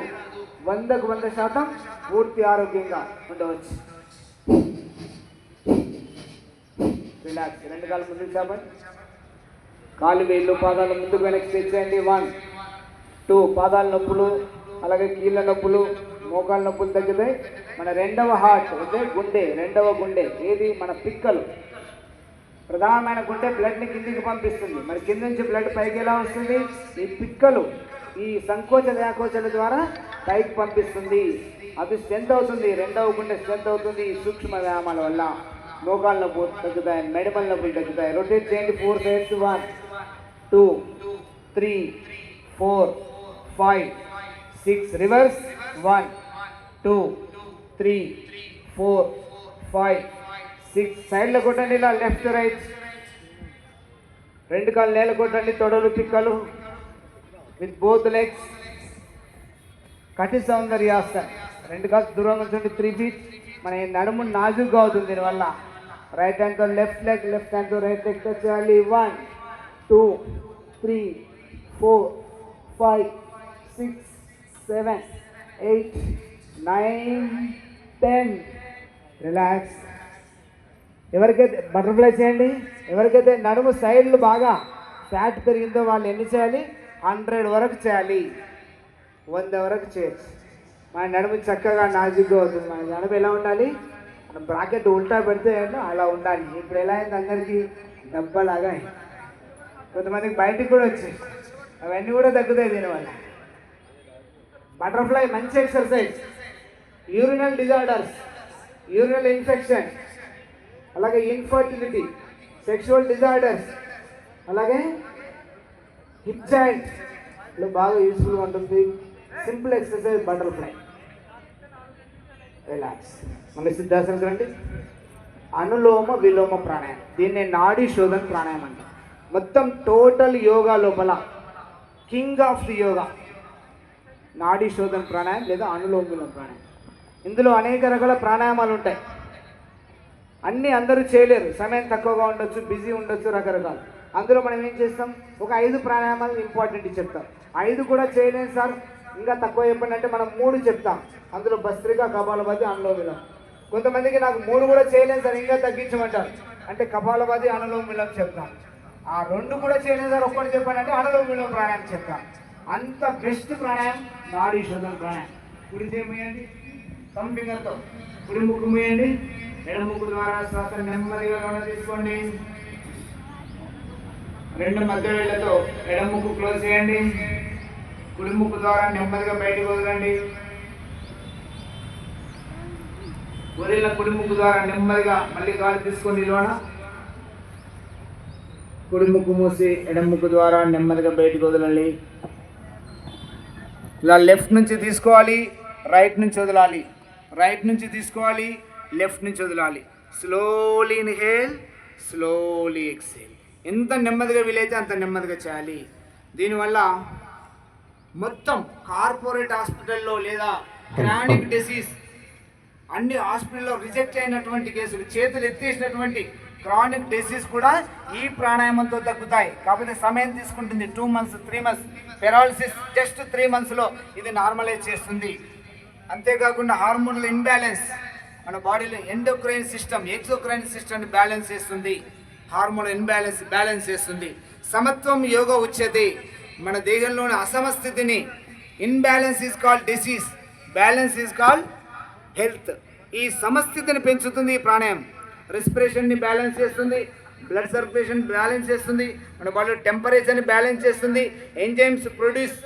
100కు 100% పూర్తి ఆరోగ్యంగా ఉండవచ్చు. రిలాక్స్. 2 కాళ్ళు ముందుకు చాపండి. కాలు వేళ్ళు పాదాలు ముందుకు వెనక్కి తెచ్చేయండి. 1 2 పాదాల నొప్పులు, అలాగే కీళ్ళ నొప్పులు, మోకాళ్ళ నొప్పులు తగ్గుతాయి. మన రెండవ హార్ట్ అంటే గుండె, రెండవ గుండె ఏది? మన పిక్కలు. ప్రధానమైన గుండె బ్లడ్ని కిందికి పంపిస్తుంది. మరి కింద నుంచి బ్లడ్ పైకి ఎలా వస్తుంది? ఈ పిక్కలు ఈ సంకోచ వ్యాకోచల ద్వారా పైకి పంపిస్తుంది. అది స్ట్రెంత్ అవుతుంది. రెండవ గుండె స్ట్రెంత్ అవుతుంది ఈ సూక్ష్మ వ్యాయామాల వల్ల. మోకాళ్ళ నొప్పులు తగ్గుతాయి, మెడమల నొప్పులు తగ్గుతాయి. రొటేట్ చేయండి 4 సైడ్స్. 1 2 3 4 5 6. రివర్స్. 1 2 3 4 5 6. సైడ్లో కొట్టండి ఇలా, లెఫ్ట్ రైట్. 2 కాళ్ళు నేల కొట్టండి, తొడలు పిక్కలు విత్ బోత్ లెగ్స్. కటి సౌందర్యాసన్. 2 కాళ్ళు దూరంగా ఉంచండి 3 feet. మన నడుము నాజుగ్గా అవుతుంది దీనివల్ల. రైట్ హ్యాండ్తో లెఫ్ట్ లెగ్, లెఫ్ట్ హ్యాండ్తో రైట్ లెగ్ టచ్ చేయాలి. 1 2 3 4 5 6 7 8 9 10. రిలాక్స్. ఎవరికైతే బటర్ఫ్లై చేయండి. ఎవరికైతే నడుము సైడ్లు బాగా ఫ్యాట్ పెరిగిందో వాళ్ళు ఎన్ని చేయాలి? 100 వరకు చేయాలి. 100 వరకు చేయొచ్చు. మన నడుము చక్కగా నాజుగ్గా అవుతుంది. మన నడుము ఎలా ఉండాలి? మన బ్రాకెట్ ఉల్టా పెడితే అలా ఉండాలి. ఇప్పుడు ఎలా అయింది? అందరికీ దెబ్బలాగా. కొంతమందికి బయటికి కూడా వచ్చాయి. అవన్నీ కూడా తగ్గుతాయి దీనివల్ల. బటర్ఫ్లై మంచి exercise. Urinal disorders, urinal infection, అలాగే ఇన్ఫర్టిలిటీ, సెక్షువల్ డిజార్డర్స్, అలాగే హిప్ జాయింట్లో బాగా యూస్ఫుల్గా ఉంటుంది. Simple exercise butterfly. రిలాక్స్. మళ్ళీ సిద్ధాసనం రండి. అనులోమ విలోమ ప్రాణాయామం. దీన్ని నాడీ శోధన ప్రాణాయామం అంట. మొత్తం టోటల్ యోగా లోపల కింగ్ ఆఫ్ ది యోగా నాడీ శోధన ప్రాణాయామం లేదా అనులోమ విలోమ ప్రాణాయామం. ఇందులో అనేక రకాల ప్రాణాయామాలు ఉంటాయి. అన్నీ అందరూ చేయలేరు, సమయం తక్కువగా ఉండొచ్చు, బిజీ ఉండొచ్చు, రకరకాలు. అందులో మనం ఏం చేస్తాం? ఒక 5 ప్రాణాయామాలు ఇంపార్టెంట్ చెప్తాం. 5 కూడా చేయలేము సార్, ఇంకా తక్కువ చెప్పండి అంటే మనం 3 చెప్తాం. అందులో భస్త్రిక, కపాలభాతి, అనులోమ విలోమ. కొంతమందికి నాకు 3 కూడా చేయలేను సార్, ఇంకా తగ్గించమంటారు. అంటే కపాలభాతి, అనులోమ విలోమ చెప్తాం. ఆ 2 కూడా చేయలేదు సార్, ఒక్కటి చెప్పండి అంటే అనులోమ విలోమ ప్రాణాయామం చెప్తాం. అంత బెస్ట్ ప్రాణాయామం నాడీ శోధన ప్రాణాయామం. కుడి చేయమేయండి, సమ్ ఫింగర్తో కుడి ముక్కు మూయండి. ఎడమ ముక్కు ద్వారా శ్వాస నెమ్మదిగా గమనం తీసుకోండి. 2 మధ్య వేళ్లతో ఎడమ ముక్కు క్లోజ్ చేయండి. కుడి ముక్కు ద్వారా నెమ్మదిగా బయటకు వదలండి. వదిలిన కుడి ముక్కు ద్వారా నెమ్మదిగా మళ్ళీ గాలి తీసుకోండి లోన. కుడి ముక్కు మూసి ఎడమ ముక్కు ద్వారా నెమ్మదిగా బయటికి వదలండి. ఇలా లెఫ్ట్ నుంచి తీసుకోవాలి, రైట్ నుంచి వదలాలి, రైట్ నుంచి తీసుకోవాలి, లెఫ్ట్ నుంచి వదలాలి. Slowly inhale, slowly exhale. ఎంత నెమ్మదిగా వీలైతే అంత నెమ్మదిగా చేయాలి. దీనివల్ల మొత్తం కార్పొరేట్ హాస్పిటల్లో లేదా క్రానిక్ డిసీజ్ అన్ని హాస్పిటల్లో రిజెక్ట్ అయినటువంటి కేసులు, చేతులు ఎత్తేసినటువంటి క్రానిక్ డిసీజ్ కూడా ఈ ప్రాణాయామంతో తగ్గుతాయి. కాకపోతే సమయం తీసుకుంటుంది, 2 months 3 months. పెరాలసిస్ జస్ట్ 3 monthsలో ఇది నార్మలైజ్ చేస్తుంది. అంతేకాకుండా హార్మోనల్ ఇన్బ్యాలెన్స్, మన బాడీలో ఎండోక్రైన్ సిస్టమ్, ఎక్సోక్రైన్ సిస్టమ్ని బ్యాలెన్స్ చేస్తుంది. హార్మోనల్ ఇన్బ్యాలెన్స్ బ్యాలెన్స్ చేస్తుంది. సమత్వం యోగ ఉచ్యతే, మన దేహంలోని అసమస్థితిని, imbalance is called disease, balance is called health. ఈ సమస్థితిని పెంచుతుంది ఈ ప్రాణాయామం. రెస్పిరేషన్ని బ్యాలెన్స్ చేస్తుంది, బ్లడ్ సర్క్యులేషన్ బ్యాలెన్స్ చేస్తుంది, మన బాడీలో టెంపరేచర్ని బ్యాలెన్స్ చేస్తుంది, ఎంజైమ్స్ ప్రొడ్యూస్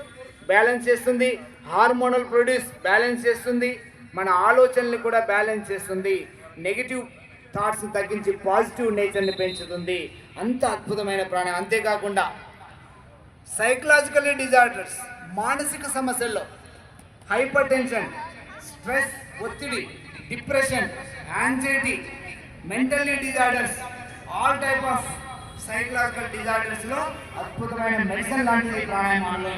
బ్యాలెన్స్ చేస్తుంది, హార్మోనల్ ప్రొడ్యూస్ బ్యాలెన్స్ చేస్తుంది, మన ఆలోచనల్ని కూడా బ్యాలెన్స్ చేస్తుంది, నెగిటివ్ థాట్స్ని తగ్గించి పాజిటివ్ నేచర్ని పెంచుతుంది. అంత అద్భుతమైన ప్రాణాయామం. అంతేకాకుండా సైకలాజికల్ డిజార్డర్స్, మానసిక సమస్యల్లో హైపర్ టెన్షన్, స్ట్రెస్, ఒత్తిడి, depression, anxiety, mentally disorders, all type of psychological డిజార్డర్స్లో అద్భుతమైన మెడిసిన్ లాంటిది ప్రాణాయామంలో.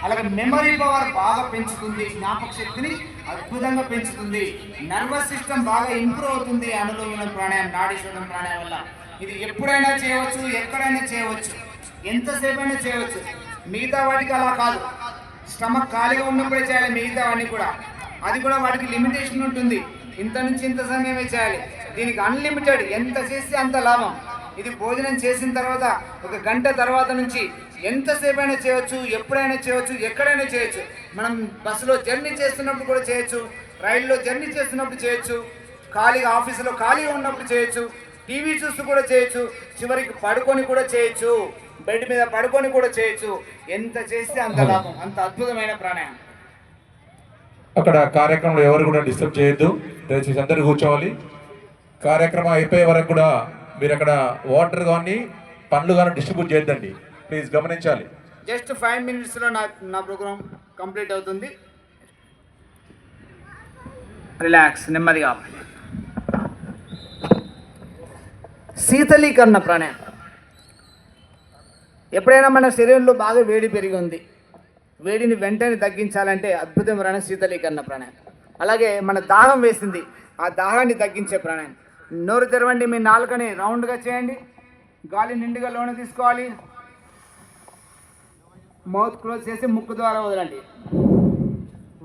అలాగే మెమరీ పవర్ బాగా పెంచుతుంది, జ్ఞాపక శక్తిని అద్భుతంగా పెంచుతుంది, నర్వస్ సిస్టమ్ బాగా ఇంప్రూవ్ అవుతుంది అనులోమ ప్రాణాయామం, నాడీ శోధన ప్రాణాయామం వల్ల. ఇది ఎప్పుడైనా చేయవచ్చు, ఎక్కడైనా చేయవచ్చు, ఎంతసేపు అయినా చేయవచ్చు. మిగతా వాటికి అలా కాదు, స్టమక్ ఖాళీగా ఉన్నప్పుడే చేయాలి. మిగతా వాటిని కూడా అది కూడా వాటికి లిమిటేషన్ ఉంటుంది, ఇంత నుంచి ఇంత సమయమే చేయాలి. దీనికి అన్లిమిటెడ్, ఎంత చేస్తే అంత లాభం. ఇది భోజనం చేసిన తర్వాత 1 గంట తర్వాత నుంచి ఎంతసేపు అయినా చేయవచ్చు, ఎప్పుడైనా చేయవచ్చు, ఎక్కడైనా చేయొచ్చు. మనం బస్సులో జర్నీ చేస్తున్నప్పుడు కూడా చేయొచ్చు, రైల్లో జర్నీ చేస్తున్నప్పుడు చేయొచ్చు, ఖాళీగా ఆఫీసులో ఖాళీగా ఉన్నప్పుడు చేయొచ్చు, టీవీ చూస్తూ కూడా చేయొచ్చు, చివరికి పడుకొని కూడా చేయొచ్చు, బెడ్ మీద పడుకొని కూడా చేయొచ్చు. ఎంత చేస్తే అంత లాభం. అంత అద్భుతమైన ప్రాణాయామం. అక్కడ కార్యక్రమంలో ఎవరు కూడా డిస్టర్బ్ చేయొద్దు, దయచేసి అందరూ కూర్చోవాలి. కార్యక్రమం అయిపోయే వరకు కూడా మీరు అక్కడ వాటర్ కానీ పండ్లు కానీ డిస్ట్రిబ్యూట్ చేయొద్దండి, ప్లీజ్ గమనించాలి. జస్ట్ 5 minutesలో నా ప్రోగ్రామ్ కంప్లీట్ అవుతుంది. రిలాక్స్, నెమ్మదిగా. శీతలీకరణ ప్రాణాయామం. ఎప్పుడైనా మన శరీరంలో బాగా వేడి పెరిగి ఉంది, వేడిని వెంటనే తగ్గించాలంటే అద్భుతమైన శీతలీకరణ ప్రాణాయామం. అలాగే మన దాహం వేసింది, ఆ దాహాన్ని తగ్గించే ప్రాణాయామం. నోరు తెరవండి, మీ నాలుకని రౌండ్గా చేయండి, గాలి నిండుగా లోన తీసుకోవాలి, మౌత్ క్లోజ్ చేసి ముక్కు ద్వారా వదలండి.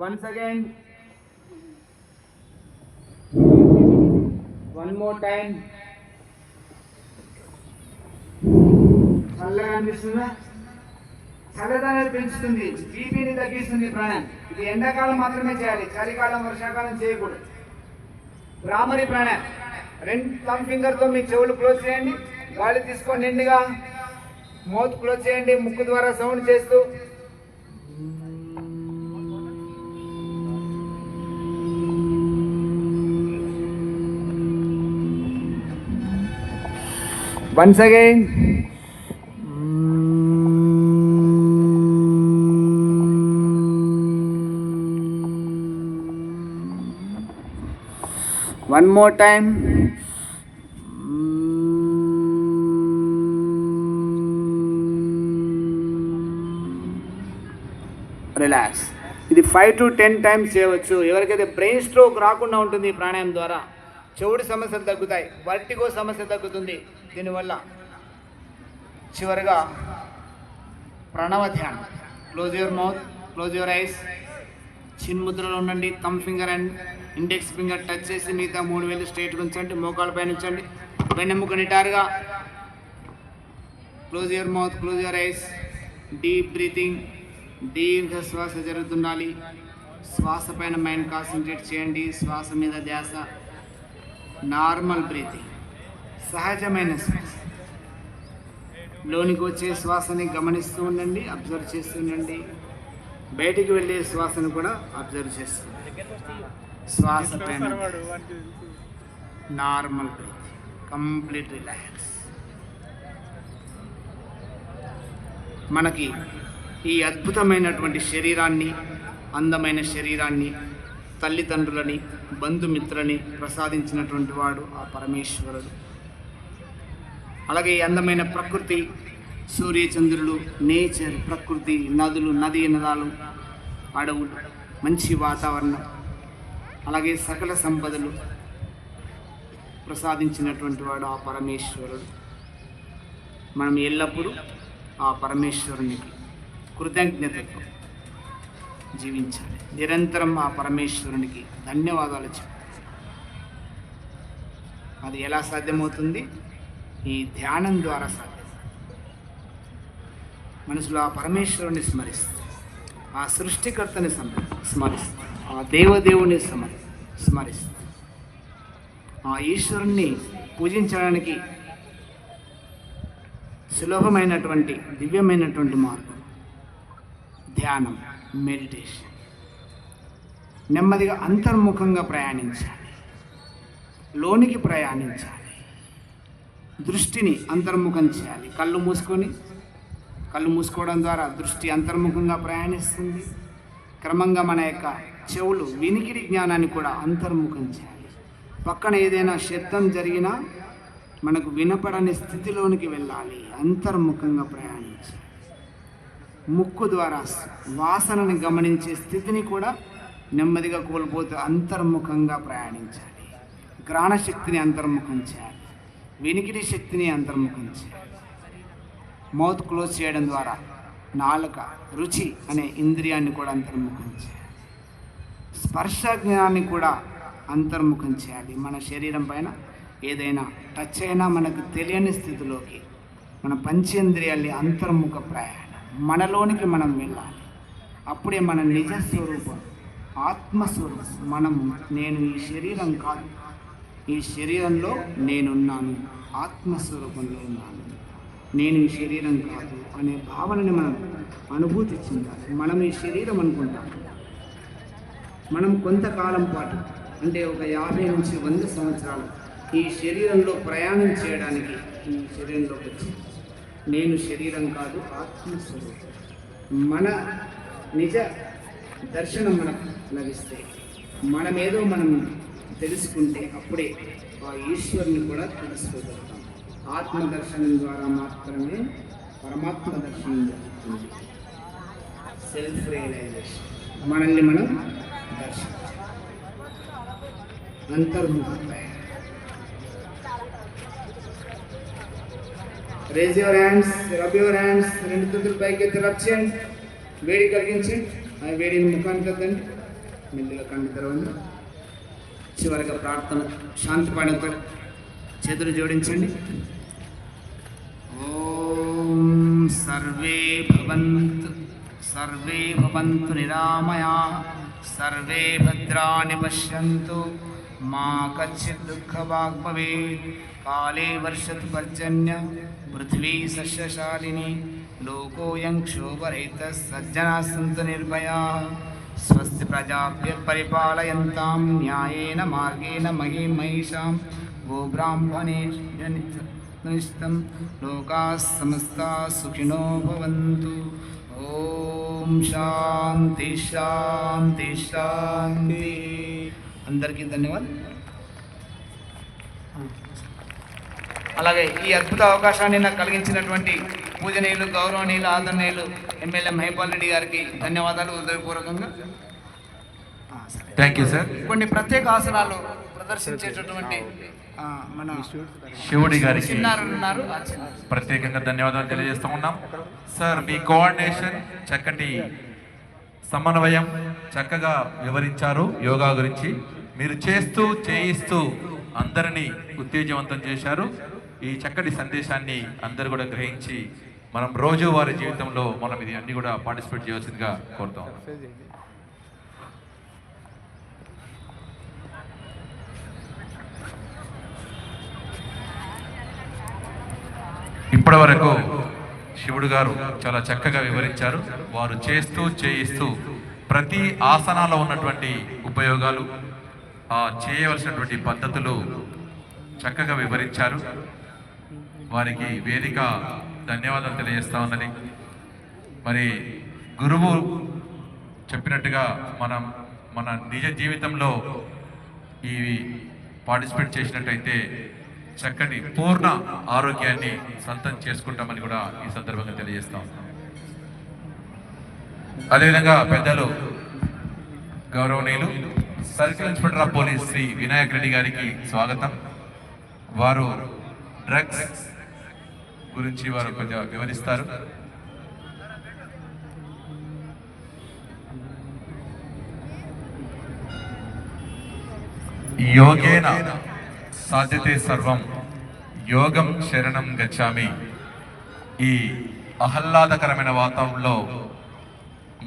Once again, 1 more time. చల్లగా అనిపిస్తుందా? చల్లదనాన్ని పెంచుతుంది, బీపీని తగ్గిస్తుంది ప్రాణాయామం. ఇది ఎండాకాలం మాత్రమే చేయాలి, చలికాలం వర్షాకాలం చేయకూడదు. భ్రామరి ప్రాణాయామం. 2 thumb ఫింగర్తో మీ చెవులు క్లోజ్ చేయండి, గాలి తీసుకోండి నిండుగా, మౌత్ క్లోజ్ చేయండి, ముక్కు ద్వారా సౌండ్ చేస్తూ. Once again. One more time. Relax. ఇది 5 to 10 times చేయవచ్చు. ఎవరికైతే బ్రెయిన్ స్ట్రోక్ రాకుండా ఉంటుంది ఈ ప్రాణాయామం ద్వారా, చెవుడు సమస్యలు తగ్గుతాయి, వర్టిగో సమస్య తగ్గుతుంది దీనివల్ల. చివరిగా ప్రణవ ధ్యానం. Close your mouth, close your eyes, చిన్ముద్రలో ఉండండి. Thumb finger and index finger touch చేసి మిగతా 3 వేలు స్ట్రైట్గా ఉంచండి, మోకాళ్ళ పైన ఉంచండి, వెన్నెముక నిటారుగా. Close your mouth, close your ice, deep breathing, దీర్ఘ శ్వాస జరుగుతుండాలి. శ్వాస పైన మైండ్ కాన్సన్ట్రేట్ చేయండి, శ్వాస మీద ధ్యాస. నార్మల్ బ్రీతింగ్, సహజమైన శ్వాస. లోనికి వచ్చే శ్వాసని గమనిస్తూ ఉండండి, అబ్జర్వ్ చేస్తూ ఉండండి. బయటికి వెళ్ళే శ్వాసను కూడా అబ్జర్వ్ చేస్తూ శ్వాస పైన నార్మల్ బ్రీతింగ్, కంప్లీట్ రిలాక్స్. మనకి ఈ అద్భుతమైనటువంటి శరీరాన్ని, అందమైన శరీరాన్ని, తల్లిదండ్రులని, బంధుమిత్రులని ప్రసాదించినటువంటి వాడు ఆ పరమేశ్వరుడు. అలాగే ఈ అందమైన ప్రకృతి, సూర్యచంద్రులు, నేచర్, ప్రకృతి, నదులు, నదీ నదాలు, అడవులు, మంచి వాతావరణం, అలాగే సకల సంపదలు ప్రసాదించినటువంటి వాడు ఆ పరమేశ్వరుడు. మనం ఎల్లప్పుడూ ఆ పరమేశ్వరునికి కృతజ్ఞతతో జీవించాలి. నిరంతరం ఆ పరమేశ్వరునికి ధన్యవాదాలు చెప్పాలి. అది ఎలా సాధ్యమవుతుంది? ఈ ధ్యానం ద్వారా సాధ్యం. మనసులో ఆ పరమేశ్వరుని స్మరిస్తూ, ఆ సృష్టికర్తని స్మరిస్తూ, ఆ దేవదేవుని స్మరిస్తూ, ఆ ఈశ్వరుణ్ణి పూజించడానికి సులభమైనటువంటి దివ్యమైనటువంటి మార్గం ధ్యానం, మెడిటేషన్. నెమ్మదిగా అంతర్ముఖంగా ప్రయాణించాలి, లోనికి ప్రయాణించాలి, దృష్టిని అంతర్ముఖం చేయాలి. కళ్ళు మూసుకోవడం ద్వారా దృష్టి అంతర్ముఖంగా ప్రయాణిస్తుంది. క్రమంగా మన యొక్క చెవులు వినికిడి జ్ఞానాన్ని కూడా అంతర్ముఖం చేయాలి. పక్కన ఏదైనా శబ్దం జరిగినా మనకు వినపడని స్థితిలోనికి వెళ్ళాలి, అంతర్ముఖంగా ప్రయాణించాలి. ముక్కు ద్వారా వాసనని గమనించే స్థితిని కూడా నెమ్మదిగా కోల్పోతూ అంతర్ముఖంగా ప్రయాణించాలి. గ్రహణశక్తిని అంతర్ముఖం చేయాలి, వినికిడి శక్తిని అంతర్ముఖం చేయాలి. మౌత్ క్లోజ్ చేయడం ద్వారా నాలుక, రుచి అనే ఇంద్రియాన్ని కూడా అంతర్ముఖం చేయాలి. స్పర్శ జ్ఞానాన్ని కూడా అంతర్ముఖం చేయాలి. మన శరీరం పైన ఏదైనా టచ్ అయినా మనకు తెలియని స్థితిలోకి మన పంచేంద్రియాల్ని అంతర్ముఖ ప్రయాణం, మనలోనికి మనం వెళ్ళాలి. అప్పుడే మన నిజ స్వరూపం, ఆత్మస్వరూపం. మనము నేను ఈ శరీరం కాదు, ఈ శరీరంలో నేనున్నాను, ఆత్మస్వరూపంలో ఉన్నాను, నేను ఈ శరీరం కాదు అనే భావనని మనం అనుభూతి చెందాలి. మనం ఈ శరీరం అనుకుంటాం. మనం కొంతకాలం పాటు, అంటే ఒక 50 నుంచి 100 సంవత్సరాలు ఈ శరీరంలో ప్రయాణం చేయడానికి ఈ శరీరంలోకి వచ్చి నేను శరీరం కాదు, ఆత్మస్వరూపం, మన నిజ దర్శనం మనకు లభిస్తే, మనమేదో మనం తెలుసుకుంటే అప్పుడే ఆ ఈశ్వరుని కూడా తెలుసుకోగలుగుతాం. ఆత్మ దర్శనం ద్వారా మాత్రమే పరమాత్మ దర్శనం జరుగుతుంది. సెల్ఫ్ రియలైజేషన్, మనల్ని మనం దర్శించాలి. అంతర్ముఖ ప్రయాణం. Raise your hands, rub your hands. 2 చేతులు పైకి ఎత్తి రబ్ చేయండి. వేడి కలిగించండి. ఆ వేడిని ముఖానికి వద్దండి. మెల్లిగా కళ్ళు తెరవండి. చివరిగా ప్రార్థన శాంతిపాడంతో చేతులు జోడించండి. ఓం సర్వే భవంతు నిరామయా, సర్వే భద్రాణి పశ్యంతు, మా కచ్చిత్ దుఃఖభాగ్ భవేత్. కాలే వర్షతు పర్జన్య, పృథివీ సస్యశాలిని, లోకోయం క్షోభరహితః, సజ్జనాః సంతు నిర్భయాః. స్వస్తి ప్రజాభ్యః పరిపాలయంతాం న్యాయేన మార్గేణ మహీం మహిషాం. గోబ్రాహ్మణేభ్యః నిత్యం లోకాః సమస్తాః సుఖినో భవంతు. ఓం శాంతి శాంతి శాంతి. అందరికీ ధన్యవాదాలు. అలాగే ఈ అద్భుత అవకాశాన్ని నాకు కలిగించినటువంటి పూజనీయులు, గౌరవనీయులు, ఆదరణీయులు ఎమ్మెల్యే మహిపాల్ రెడ్డి గారికి ధన్యవాదాలు హృదయపూర్వకంగా. Thank you sir. కొన్ని ప్రత్యేక ఆసనాలు ప్రదర్శించేటటువంటి మన శివుడి గారికి చిన్నారులు ఉన్నారు. ప్రత్యేకంగా ధన్యవాదాలు తెలియజేస్తూ ఉన్నాం. సార్, మీ కోఆర్డినేషన్, చక్కటి సమన్వయం చక్కగా వివరించారు యోగా గురించి. మీరు చేయిస్తూ అందరినీ ఉత్తేజవంతం చేశారు. ఈ చక్కటి సందేశాన్ని అందరూ కూడా గ్రహించి మనం రోజువారీ జీవితంలో మనం ఇది అన్ని కూడా పార్టిసిపేట్ చేయవలసిందిగా కోరుతాం. ఇప్పటి వరకు శివుడు గారు చాలా చక్కగా వివరించారు. వారు చేయిస్తూ ప్రతి ఆసనాలో ఉన్నటువంటి ఉపయోగాలు, చేయవలసినటువంటి పద్ధతులు చక్కగా వివరించారు. వారికి వేదిక ధన్యవాదాలు తెలియజేస్తా ఉన్నది. మరి గురువు చెప్పినట్టుగా మన నిజ జీవితంలో ఈ పార్టిసిపేట్ చేసినట్టయితే చక్కటి పూర్ణ ఆరోగ్యాన్ని సొంతం చేసుకుంటామని కూడా ఈ సందర్భంగా తెలియజేస్తాం. అదేవిధంగా పెద్దలు గౌరవనీయులు circle inspector of police Shri Vinayak Reddy గారికి స్వాగతం. వారు డ్రగ్స్ గురించి వారు కొంచెం వివరిస్తారు. యోగేన సాధ్యతే సర్వం యోగం శరణం గచ్చామి. ఈ ఆహ్లాదకరమైన వాతావరణంలో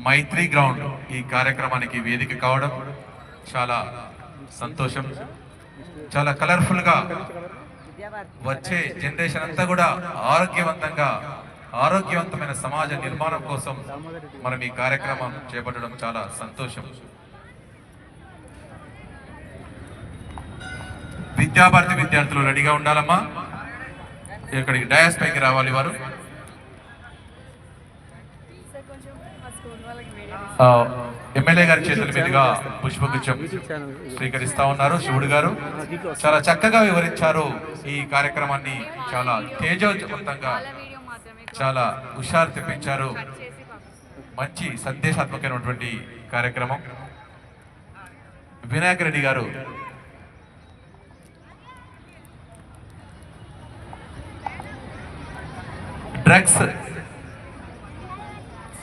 మైత్రి గ్రౌండ్ ఈ కార్యక్రమానికి వేదిక కావడం చాలా సంతోషం. చాలా కలర్ఫుల్గా వచ్చే జనరేషన్ అంతా కూడా ఆరోగ్యవంతమైన సమాజ నిర్మాణం కోసం మనం ఈ కార్యక్రమం చేపట్టడం చాలా సంతోషం. విద్యార్థులు రెడీగా ఉండాలమ్మా. ఇక్కడికి డయాస్ పైకి రావాలి. వారు ఎమ్మెల్యే గారి చేతుల మీదుగా పుష్పగుచ్చం స్వీకరిస్తా ఉన్నారు. శివుడు గారు చాలా చక్కగా వివరించారు. ఈ కార్యక్రమాన్ని చాలా తేజోవంతంగా చాలా హుషారు తెప్పించారు. మంచి సందేశాత్మకమైనటువంటి కార్యక్రమం. వినాయక్ రెడ్డి గారు డ్రగ్స్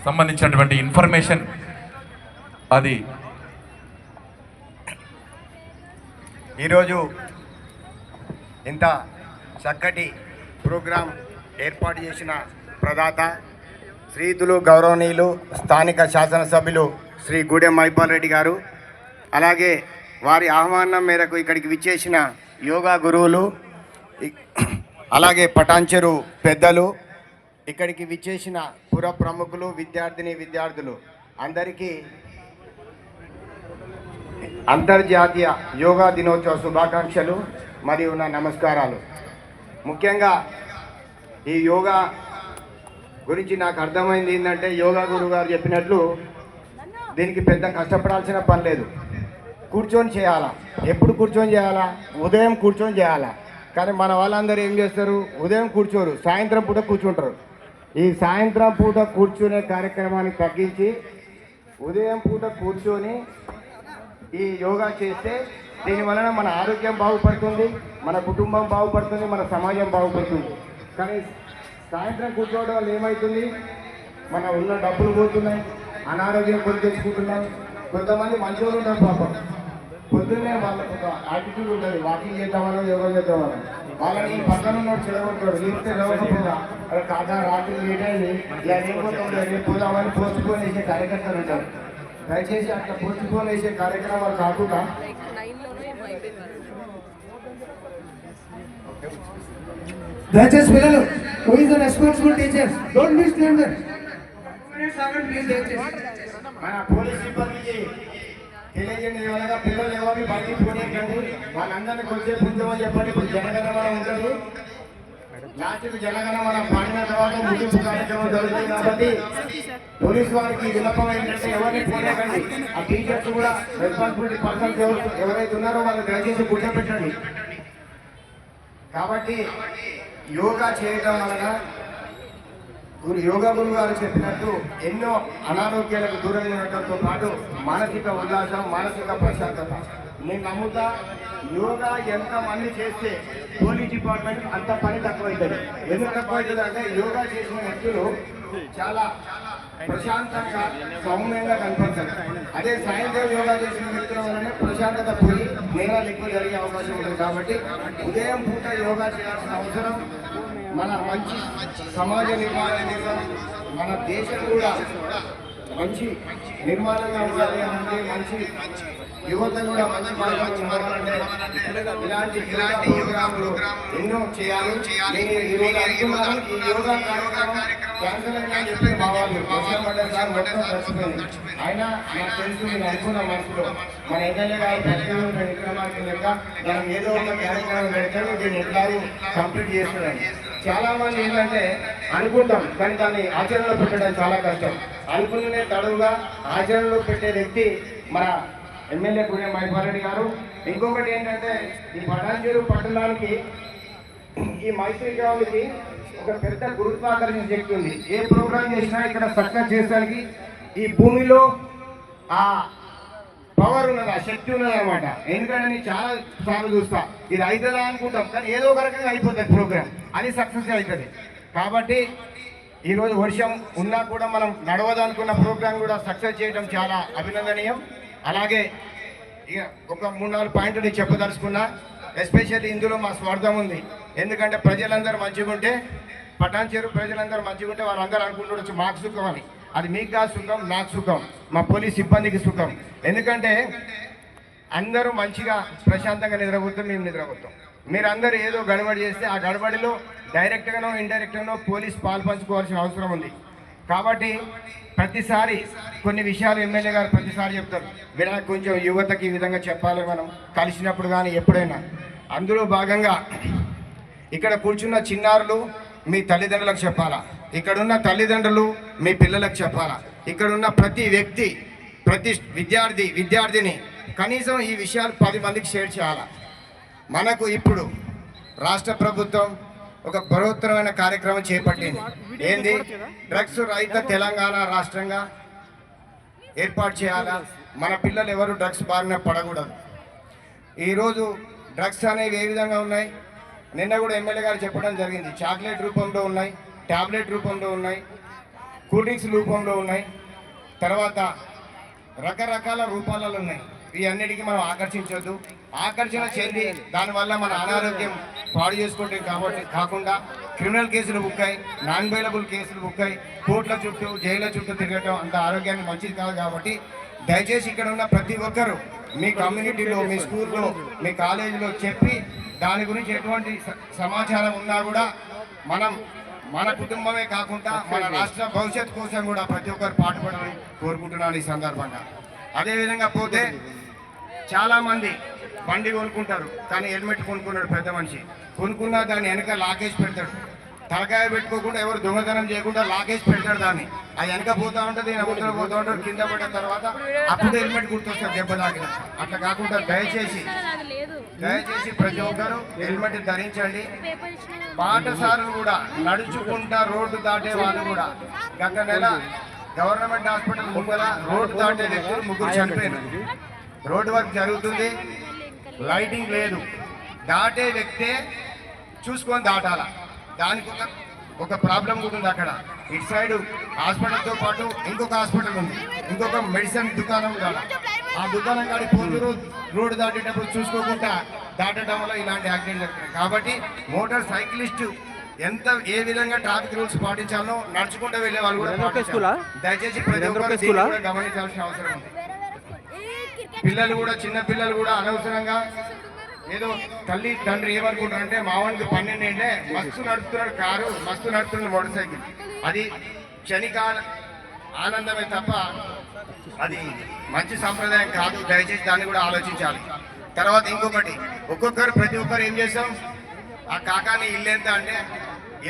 సంబంధించినటువంటి ఇన్ఫర్మేషన్ అది ఈరోజు ఇంత చక్కటి ప్రోగ్రాం ఏర్పాటు చేసిన ప్రదాత శ్రీతులు గౌరవనీయులు స్థానిక శాసనసభ్యులు శ్రీ గూడెం మైపాల్ రెడ్డి గారు, అలాగే వారి ఆహ్వానం మేరకు ఇక్కడికి విచ్చేసిన యోగా గురువులు, అలాగే పటాన్చెరు పెద్దలు, ఇక్కడికి విచ్చేసిన పుర ప్రముఖులు, విద్యార్థులు అందరికీ అంతర్జాతీయ యోగా దినోత్సవ శుభాకాంక్షలు మరియు నా నమస్కారాలు. ముఖ్యంగా ఈ యోగా గురించి నాకు అర్థమైంది ఏంటంటే, యోగా గురువు గారు చెప్పినట్లు దీనికి పెద్ద కష్టపడాల్సిన పని లేదు. కూర్చొని చేయాలా. ఎప్పుడు కూర్చొని చేయాలా? ఉదయం కూర్చొని చేయాలా. కానీ మన వాళ్ళందరూ ఏం చేస్తారు? ఉదయం కూర్చోరు, సాయంత్రం పూట కూర్చుంటారు. ఈ సాయంత్రం పూట కూర్చునే కార్యక్రమాన్ని తగ్గించి ఉదయం పూట కూర్చొని ఈ యోగా చేస్తే దీని వలన మన ఆరోగ్యం బాగుపడుతుంది, మన కుటుంబం బాగుపడుతుంది, మన సమాజం బాగుపడుతుంది. కానీ సాయంత్రం కూర్చోవడం వల్ల ఏమవుతుంది? మన ఉన్న డబ్బులు పోతున్నాయి, అనారోగ్యం కొని తెచ్చుకుంటున్నాం. కొంతమంది మంచివాళ్ళు ఉంటారు పాపం, పొద్దున్నే వాళ్ళకు ఒక యాటిట్యూడ్ ఉంటుంది, వాకింగ్ చేద్దామనో యోగా చేద్దామనో. వాళ్ళని పక్కన ఉన్నట్టు చెడగొట్టాడు, లేకపోతే చదవకపోగా కాదా రాత్రి లేట్ అయింది, ఇలా లేకపోతే రేపు పోదామని పోస్ట్పోన్ వేసే కార్యకర్తలు ఉంటారు. దయచేసి అట్లా పోస్ట్పోన్ వేసే కార్యక్రమాలు కాకుండా దయచేసి పిల్లలు, who is the responsible teacher, don't miss them. మన పోలీస్ సిబ్బందికి తెలియజేయండి, ఏమనగా పిల్లలు ఎవరిని బయటికి పోనీయండి, వాళ్ళందరినీ కొంచెం ఉంచమని చెప్పండి. ఇప్పుడు జనగణమన ఉంటుంది, లాస్ట్కి జనగణమన పాడిన తర్వాత ముగింపు కార్యక్రమం జరుగుతుంది. కాబట్టి పోలీసు వారికి విన్నపం ఏంటంటే ఎవరిని పోనీయకండి. ఆ టీచర్స్ కూడా రెస్పాన్సిబిలిటీ పర్సన్స్ ఎవరైతే ఉన్నారో వాళ్ళు దయచేసి కూర్చోబెట్టండి. కాబట్టి యోగా చేయడం వలన యోగా గురువు గారు చెప్పినట్టు ఎన్నో అనారోగ్యాలకు దూరంగా ఉండటంతో పాటు మానసిక ఉల్లాసం, మానసిక ప్రశాంతత. నేను నమ్ముతా, యోగా ఎంతమంది చేస్తే పోలీస్ డిపార్ట్మెంట్ అంత పని తక్కువవుతుంది. ఎందుకు తక్కువవుతుంది అంటే యోగా చేసిన వ్యక్తులు చాలా ప్రశాంతంగా సౌమ్యంగా కనిపిస్తారు. అదే సాయంత్రం యోగా చేసిన వ్యక్తుల వల్లనే ప్రశాంతత పోయి నేరాలు ఎక్కువ జరిగే అవకాశం ఉంటుంది. కాబట్టి ఉదయం పూట యోగా చేయాల్సిన అవసరం, మన మంచి సమాజ నిర్మాణం కోసం మన దేశం కూడా మంచి నిర్మాణంగా ఉండాలి అంటే, మంచి యువత కూడా మంచి మార్గంలో ఉండాలంటే ఇలాంటి ప్రోగ్రాములు ఎన్నో చేయాలి. నేను ఈరోజు అనుకున్నాను, ఈ యోగా కార్యక్రమం క్యాన్సర్ అని చెప్పి మా వాళ్ళు వర్షం పడ్డారు సార్, మొత్తం చచ్చిపోయింది. అయినా నాకు తెలుసు, నేను అనుకున్న మనసులో మన ఎమ్మెల్యే గారు ప్రతిరోజు విక్రమార్క లెక్క మనం ఏదో ఒక కార్యక్రమం పెడతారు, దీన్ని ఎట్లాగూ కంప్లీట్ చేస్తున్నాను. చాలా మంది ఏంటంటే అనుకుంటాం కానీ దాన్ని ఆచరణలో పెట్టడం చాలా కష్టం. అనుకునే తడువుగా ఆచరణలో పెట్టే వ్యక్తి మన ఎమ్మెల్యే పుణ్య మైపారెడ్డి గారు. ఇంకొకటి ఏంటంటే ఈ పటాన్చెరు పట్టణానికి ఈ మైత్రి గ్రామానికి ఒక పెద్ద గురుత్వాకర్షణ శక్తి ఉంది. ఏ ప్రోగ్రాం చేసినా ఇక్కడ సక్సెస్ చేసడానికి ఈ భూమిలో ఆ పవర్ ఉన్నది, ఆ శక్తి ఉన్నది అనమాట. ఎందుకంటే నేను చాలా సార్లు చూస్తా ఇది అవుతుందా అనుకుంటాం కానీ ఏదో ఒక రకంగా అయిపోతుంది ప్రోగ్రామ్, అది సక్సెస్ అవుతుంది. కాబట్టి ఈరోజు వర్షం ఉన్నా కూడా మనం నడవదనుకున్న ప్రోగ్రాం కూడా సక్సెస్ చేయడం చాలా అభినందనీయం. అలాగే ఇక ఒక 3-4 పాయింట్లు నేను చెప్పదలుచుకున్నా. ఎస్పెషల్లీ ఇందులో మా స్వార్థం ఉంది. ఎందుకంటే ప్రజలందరూ మంచిగా ఉంటే, పటాన్చెరు ప్రజలందరూ మంచిగా ఉంటే వాళ్ళందరూ అనుకుంటుండొచ్చు మాకు సుఖం అని. అది మీకు కాదు సుఖం, నాకు సుఖం, మా పోలీస్ సిబ్బందికి సుఖం. ఎందుకంటే అందరూ మంచిగా ప్రశాంతంగా నిద్రపోతాం, మేము నిద్రపోతాం. మీరందరూ ఏదో గడబడి చేస్తే ఆ గడబడిలో డైరెక్ట్గానో ఇండైరెక్ట్గానో పోలీస్ పాల్పంచుకోవాల్సిన అవసరం ఉంది. కాబట్టి ప్రతిసారి కొన్ని విషయాలు ఎమ్మెల్యే గారు ప్రతిసారి చెప్తారు, వినాయక కొంచెం యువతకి ఈ విధంగా చెప్పాలి మనం కలిసినప్పుడు కానీ ఎప్పుడైనా. అందులో భాగంగా ఇక్కడ కూర్చున్న చిన్నారులు మీ తల్లిదండ్రులకు చెప్పాలా, ఇక్కడున్న తల్లిదండ్రులు మీ పిల్లలకు చెప్పాలా, ఇక్కడున్న ప్రతి వ్యక్తి ప్రతి విద్యార్థిని కనీసం ఈ విషయాలు 10 మందికి షేర్ చేయాలా. మనకు ఇప్పుడు రాష్ట్ర ప్రభుత్వం ఒక బృహత్తరమైన కార్యక్రమం చేపట్టింది. ఏంది? డ్రగ్స్ రహిత తెలంగాణ రాష్ట్రంగా ఏర్పాటు చేయాలా. మన పిల్లలు ఎవరు డ్రగ్స్ బారిన పడకూడదు. ఈరోజు డ్రగ్స్ అనేవి ఏ విధంగా ఉన్నాయి, నిన్న కూడా ఎమ్మెల్యే గారు చెప్పడం జరిగింది. చాక్లెట్ రూపంలో ఉన్నాయి, ట్యాబ్లెట్ రూపంలో ఉన్నాయి, కూల్ డ్రింక్స్ రూపంలో ఉన్నాయి, తర్వాత రకరకాల రూపాలలో ఉన్నాయి. ఈ అన్నిటికీ మనం ఆకర్షించొద్దు. ఆకర్షణ చెంది దానివల్ల మన అనారోగ్యం పాడు చేసుకుంటే కాబట్టి కాకుండా క్రిమినల్ కేసులు బుక్కాయి, నాన్ బెయిలబుల్ కేసులు బుక్కాయి, కోర్టుల చుట్టూ జైళ్ళ చుట్టూ తిరగటం అంత ఆరోగ్యానికి మంచిది కాదు. కాబట్టి దయచేసి ఇక్కడ ఉన్న ప్రతి ఒక్కరూ మీ కమ్యూనిటీలో, మీ స్కూల్లో, మీ కాలేజీలో చెప్పి దాని గురించి ఎటువంటి సమాచారం ఉన్నా కూడా మన కుటుంబమే కాకుండా మన రాష్ట్ర భవిష్యత్తు కోసం కూడా ప్రతి ఒక్కరు పాటుపడాలని కోరుకుంటున్నాను ఈ సందర్భంగా. అదేవిధంగా పోతే చాలామంది బండి కొనుక్కుంటారు కానీ హెల్మెట్ కొనుక్కున్నాడు పెద్ద మనిషి, కొనుక్కున్నా దాన్ని వెనక లాకేసి పెడతాడు. తలకాయ పెట్టుకోకుండా ఎవరు దొంగతనం చేయకుండా లాకేసి పెడతాడు. దాన్ని అది వెనక పోతూ ఉంటుంది, ముందర పోతూ ఉంటాడు. కింద పడిన తర్వాత అప్పుడు హెల్మెట్ గుర్తొస్తారు దెబ్బ తాకిన. అట్లా కాకుండా దయచేసి ప్రతి ఒక్కరు హెల్మెట్ ధరించండి. పాఠశాలలు కూడా నడుచుకుంటా రోడ్డు దాటే వాళ్ళు కూడా గత నెల గవర్నమెంట్ హాస్పిటల్ ముంగల రోడ్డు దాటే వ్యక్తులు 3 చనిపోయారు. రోడ్డు వర్క్ జరుగుతుంది, లైటింగ్ లేదు, దాటే వ్యక్తే చూసుకొని దాటాల. దానికి ఒక ప్రాబ్లం కూడా ఉంది. అక్కడ ఇటు సైడ్ హాస్పిటల్తో పాటు ఇంకొక హాస్పిటల్ ఉంది, ఇంకొక మెడిసిన్ దుకాణం కాడ. ఆ దుకాణం కాడి పోతురు రోడ్డు దాటేటప్పుడు చూసుకోకుండా దాటడం వల్ల ఇలాంటి యాక్సిడెంట్ జరుగుతుంది. కాబట్టి మోటార్ సైక్లిస్టు ఏ విధంగా ట్రాఫిక్ రూల్స్ పాటించాలో నడుచుకుంటూ వెళ్ళే వాళ్ళు కూడా దయచేసి ప్రతి ఒక్కరు కూడా గమనించాల్సిన అవసరం ఉంది. పిల్లలు కూడా, చిన్న పిల్లలు కూడా అనవసరంగా ఏదో తల్లి తండ్రి ఏమనుకుంటారంటే మావానికి 12 ఏంటే మస్తు నడుపుతున్నాడు కారు, మస్తు నడుపుతున్నాడు మోటార్ సైకిల్. అది క్షణికాల ఆనందమే తప్ప అది మంచి సంప్రదాయం కాదు. దయచేసి దాన్ని కూడా ఆలోచించాలి. తర్వాత ఇంకొకటి, ప్రతి ఒక్కరు ఏం చేస్తాం, ఆ కాకాని ఇల్లు ఎంత అంటే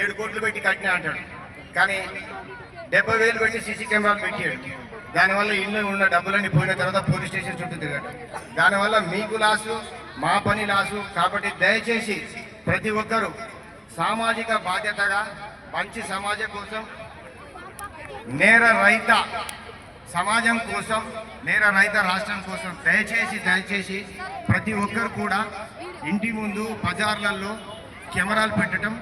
7 కోట్లు పెట్టి కట్టినా అంటాడు, కానీ 70,000 పెట్టి సీసీ కెమెరాలు పెట్టాడు. దానివల్ల ఇల్లు ఉన్న డబ్బులన్నీ పోయిన తర్వాత పోలీస్ స్టేషన్ చుట్టూ తిరగడం. దానివల్ల మీకు లాసు, మా పని లాసు. కాబట్టి దయచేసి ప్రతి ఒక్కరూ సామాజిక బాధ్యతగా మంచి సమాజం కోసం, నేర రహిత సమాజం కోసం, నేర రహిత రాష్ట్రం కోసం దయచేసి ప్రతి ఒక్కరు కూడా ఇంటి ముందు బజార్లలో కెమెరాలు పెట్టడం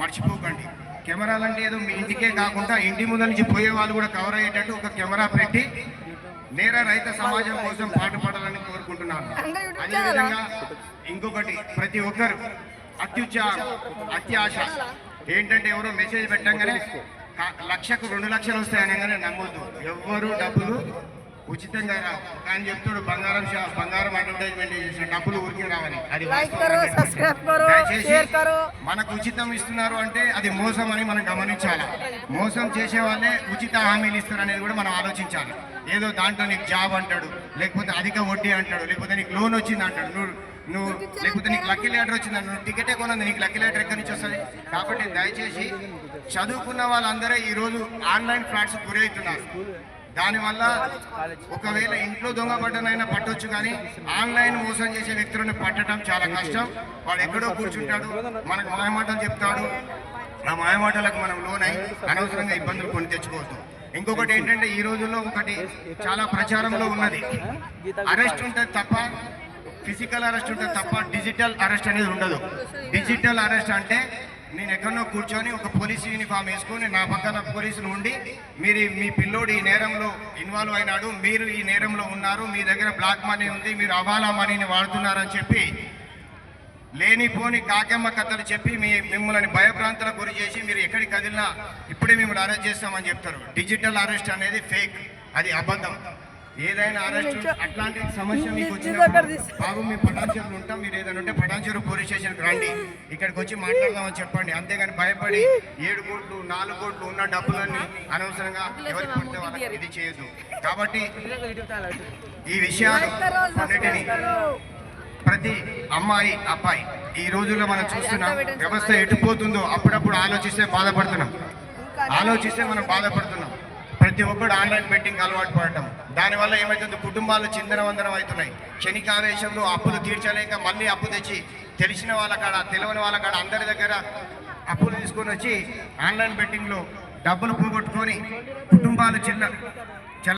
మర్చిపోకండి. కెమెరాలు అంటే ఏదో మీ ఇంటికే కాకుండా ఇంటి ముందు నుంచి పోయే వాళ్ళు కూడా కవర్ అయ్యేటట్టు ఒక కెమెరా పెట్టి నేర రహిత సమాజం కోసం పాటుపడాలని కోరుకుంటున్నాను. అదేవిధంగా ఇంకొకటి, ప్రతి ఒక్కరు అత్యాశ ఏంటంటే ఎవరో మెసేజ్ పెట్టంగానే 1,00,000కు 2 లక్షలు వస్తాయనగానే నమ్మొద్దు. ఎవ్వరూ డబ్బులు ఉచితంగా రావు. కానీ చెప్తాడు బంగారం అడ్వర్టైజ్మెంట్ చేసిన డబ్బులు ఊరికి రావని. అది మనకు ఉచితం ఇస్తున్నారు అంటే అది మోసం అని మనం గమనించాలి. మోసం చేసే వాళ్ళే ఉచిత హామీలు ఇస్తారు అనేది కూడా మనం ఆలోచించాలి. ఏదో దాంట్లో నీకు జాబ్ అంటాడు, లేకపోతే అధిక వడ్డీ అంటాడు, లేకపోతే నీకు లోన్ వచ్చింది అంటాడు. నువ్వు లేకపోతే నీకు లక్కీ లెటర్ వచ్చింది, నువ్వు టికెటే కొన్నది, నీకు లక్కీ లెటర్ ఎక్కడి నుంచి వస్తుంది? కాబట్టి దయచేసి చదువుకున్న వాళ్ళందరూ ఈరోజు ఆన్లైన్ ఫ్రాడ్స్ గురవుతున్నారు. దానివల్ల ఒకవేళ ఇంట్లో దొంగపడ్డనైనా పట్టొచ్చు, కానీ ఆన్లైన్ మోసం చేసే వ్యక్తులను పట్టడం చాలా కష్టం. వాడు ఎక్కడో కూర్చుంటాడు, మనకు మాయమాటలు చెప్తాడు, ఆ మాయమాటలకు మనం లోనై అనవసరంగా ఇబ్బందులు కొని తెచ్చుకోవద్దు. ఇంకొకటి ఏంటంటే ఈ రోజుల్లో ఒకటి చాలా ప్రచారంలో ఉన్నది, అరెస్ట్ ఉంటుంది తప్ప, ఫిజికల్ అరెస్ట్ ఉంటుంది తప్ప డిజిటల్ అరెస్ట్ అనేది ఉండదు. డిజిటల్ అరెస్ట్ అంటే నేను ఎక్కడో కూర్చొని ఒక పోలీస్ యూనిఫామ్ వేసుకొని నా పక్కన పోలీసులు ఉండి మీ పిల్లోడు ఈ నేరంలో ఇన్వాల్వ్ అయినాడు, మీరు ఈ నేరంలో ఉన్నారు, మీ దగ్గర బ్లాక్ మనీ ఉంది, మీరు అవాలా మనీని వాడుతున్నారని చెప్పి లేనిపోని కాకెమ్మ కథలు చెప్పి మిమ్మల్ని భయభ్రాంతులకు గురి చేసి మీరు ఎక్కడికి కదిలినా ఇప్పుడే మిమ్మల్ని అరెస్ట్ చేస్తామని చెప్తారు. డిజిటల్ అరెస్ట్ అనేది ఫేక్, అది అబద్ధం. ఏదైనా అరెస్ట్ అట్లాంటి సమస్య మీకు వచ్చినప్పుడు బాబు మేము పటాన్చెరులో ఉంటాం, మీరు ఏదైనా ఉంటే పటాన్చెరు పోలీస్ స్టేషన్కి రండి, ఇక్కడికి వచ్చి మాట్లాడదామని చెప్పండి. అంతేగాని భయపడి 7 కోట్లు 4 కోట్లు ఉన్న డబ్బులన్నీ అనవసరంగా ఎవరికి పడితే వాళ్ళకి ఇది చేయొద్దు. కాబట్టి ఈ విషయాలు అన్నిటినీ ప్రతి అమ్మాయి అబ్బాయి ఈ రోజుల్లో మనం చూస్తున్నాం, వ్యవస్థ ఎటుపోతుందో అప్పుడప్పుడు ఆలోచిస్తే మనం బాధపడుతున్నాం. ప్రతి ఒక్కడు ఆన్లైన్ బెట్టింగ్ అలవాటు పడటం, దానివల్ల ఏమవుతుంది, కుటుంబాలు చిందరవందరం అవుతున్నాయి. క్షణికావేశంలో అప్పులు తీర్చలేక మళ్ళీ అప్పు తెచ్చి తెలిసిన వాళ్ళ కాడ తెలియని వాళ్ళ కాడ అందరి దగ్గర అప్పులు తీసుకొని వచ్చి ఆన్లైన్ బెట్టింగ్లో డబ్బులు పోగొట్టుకొని కుటుంబాలు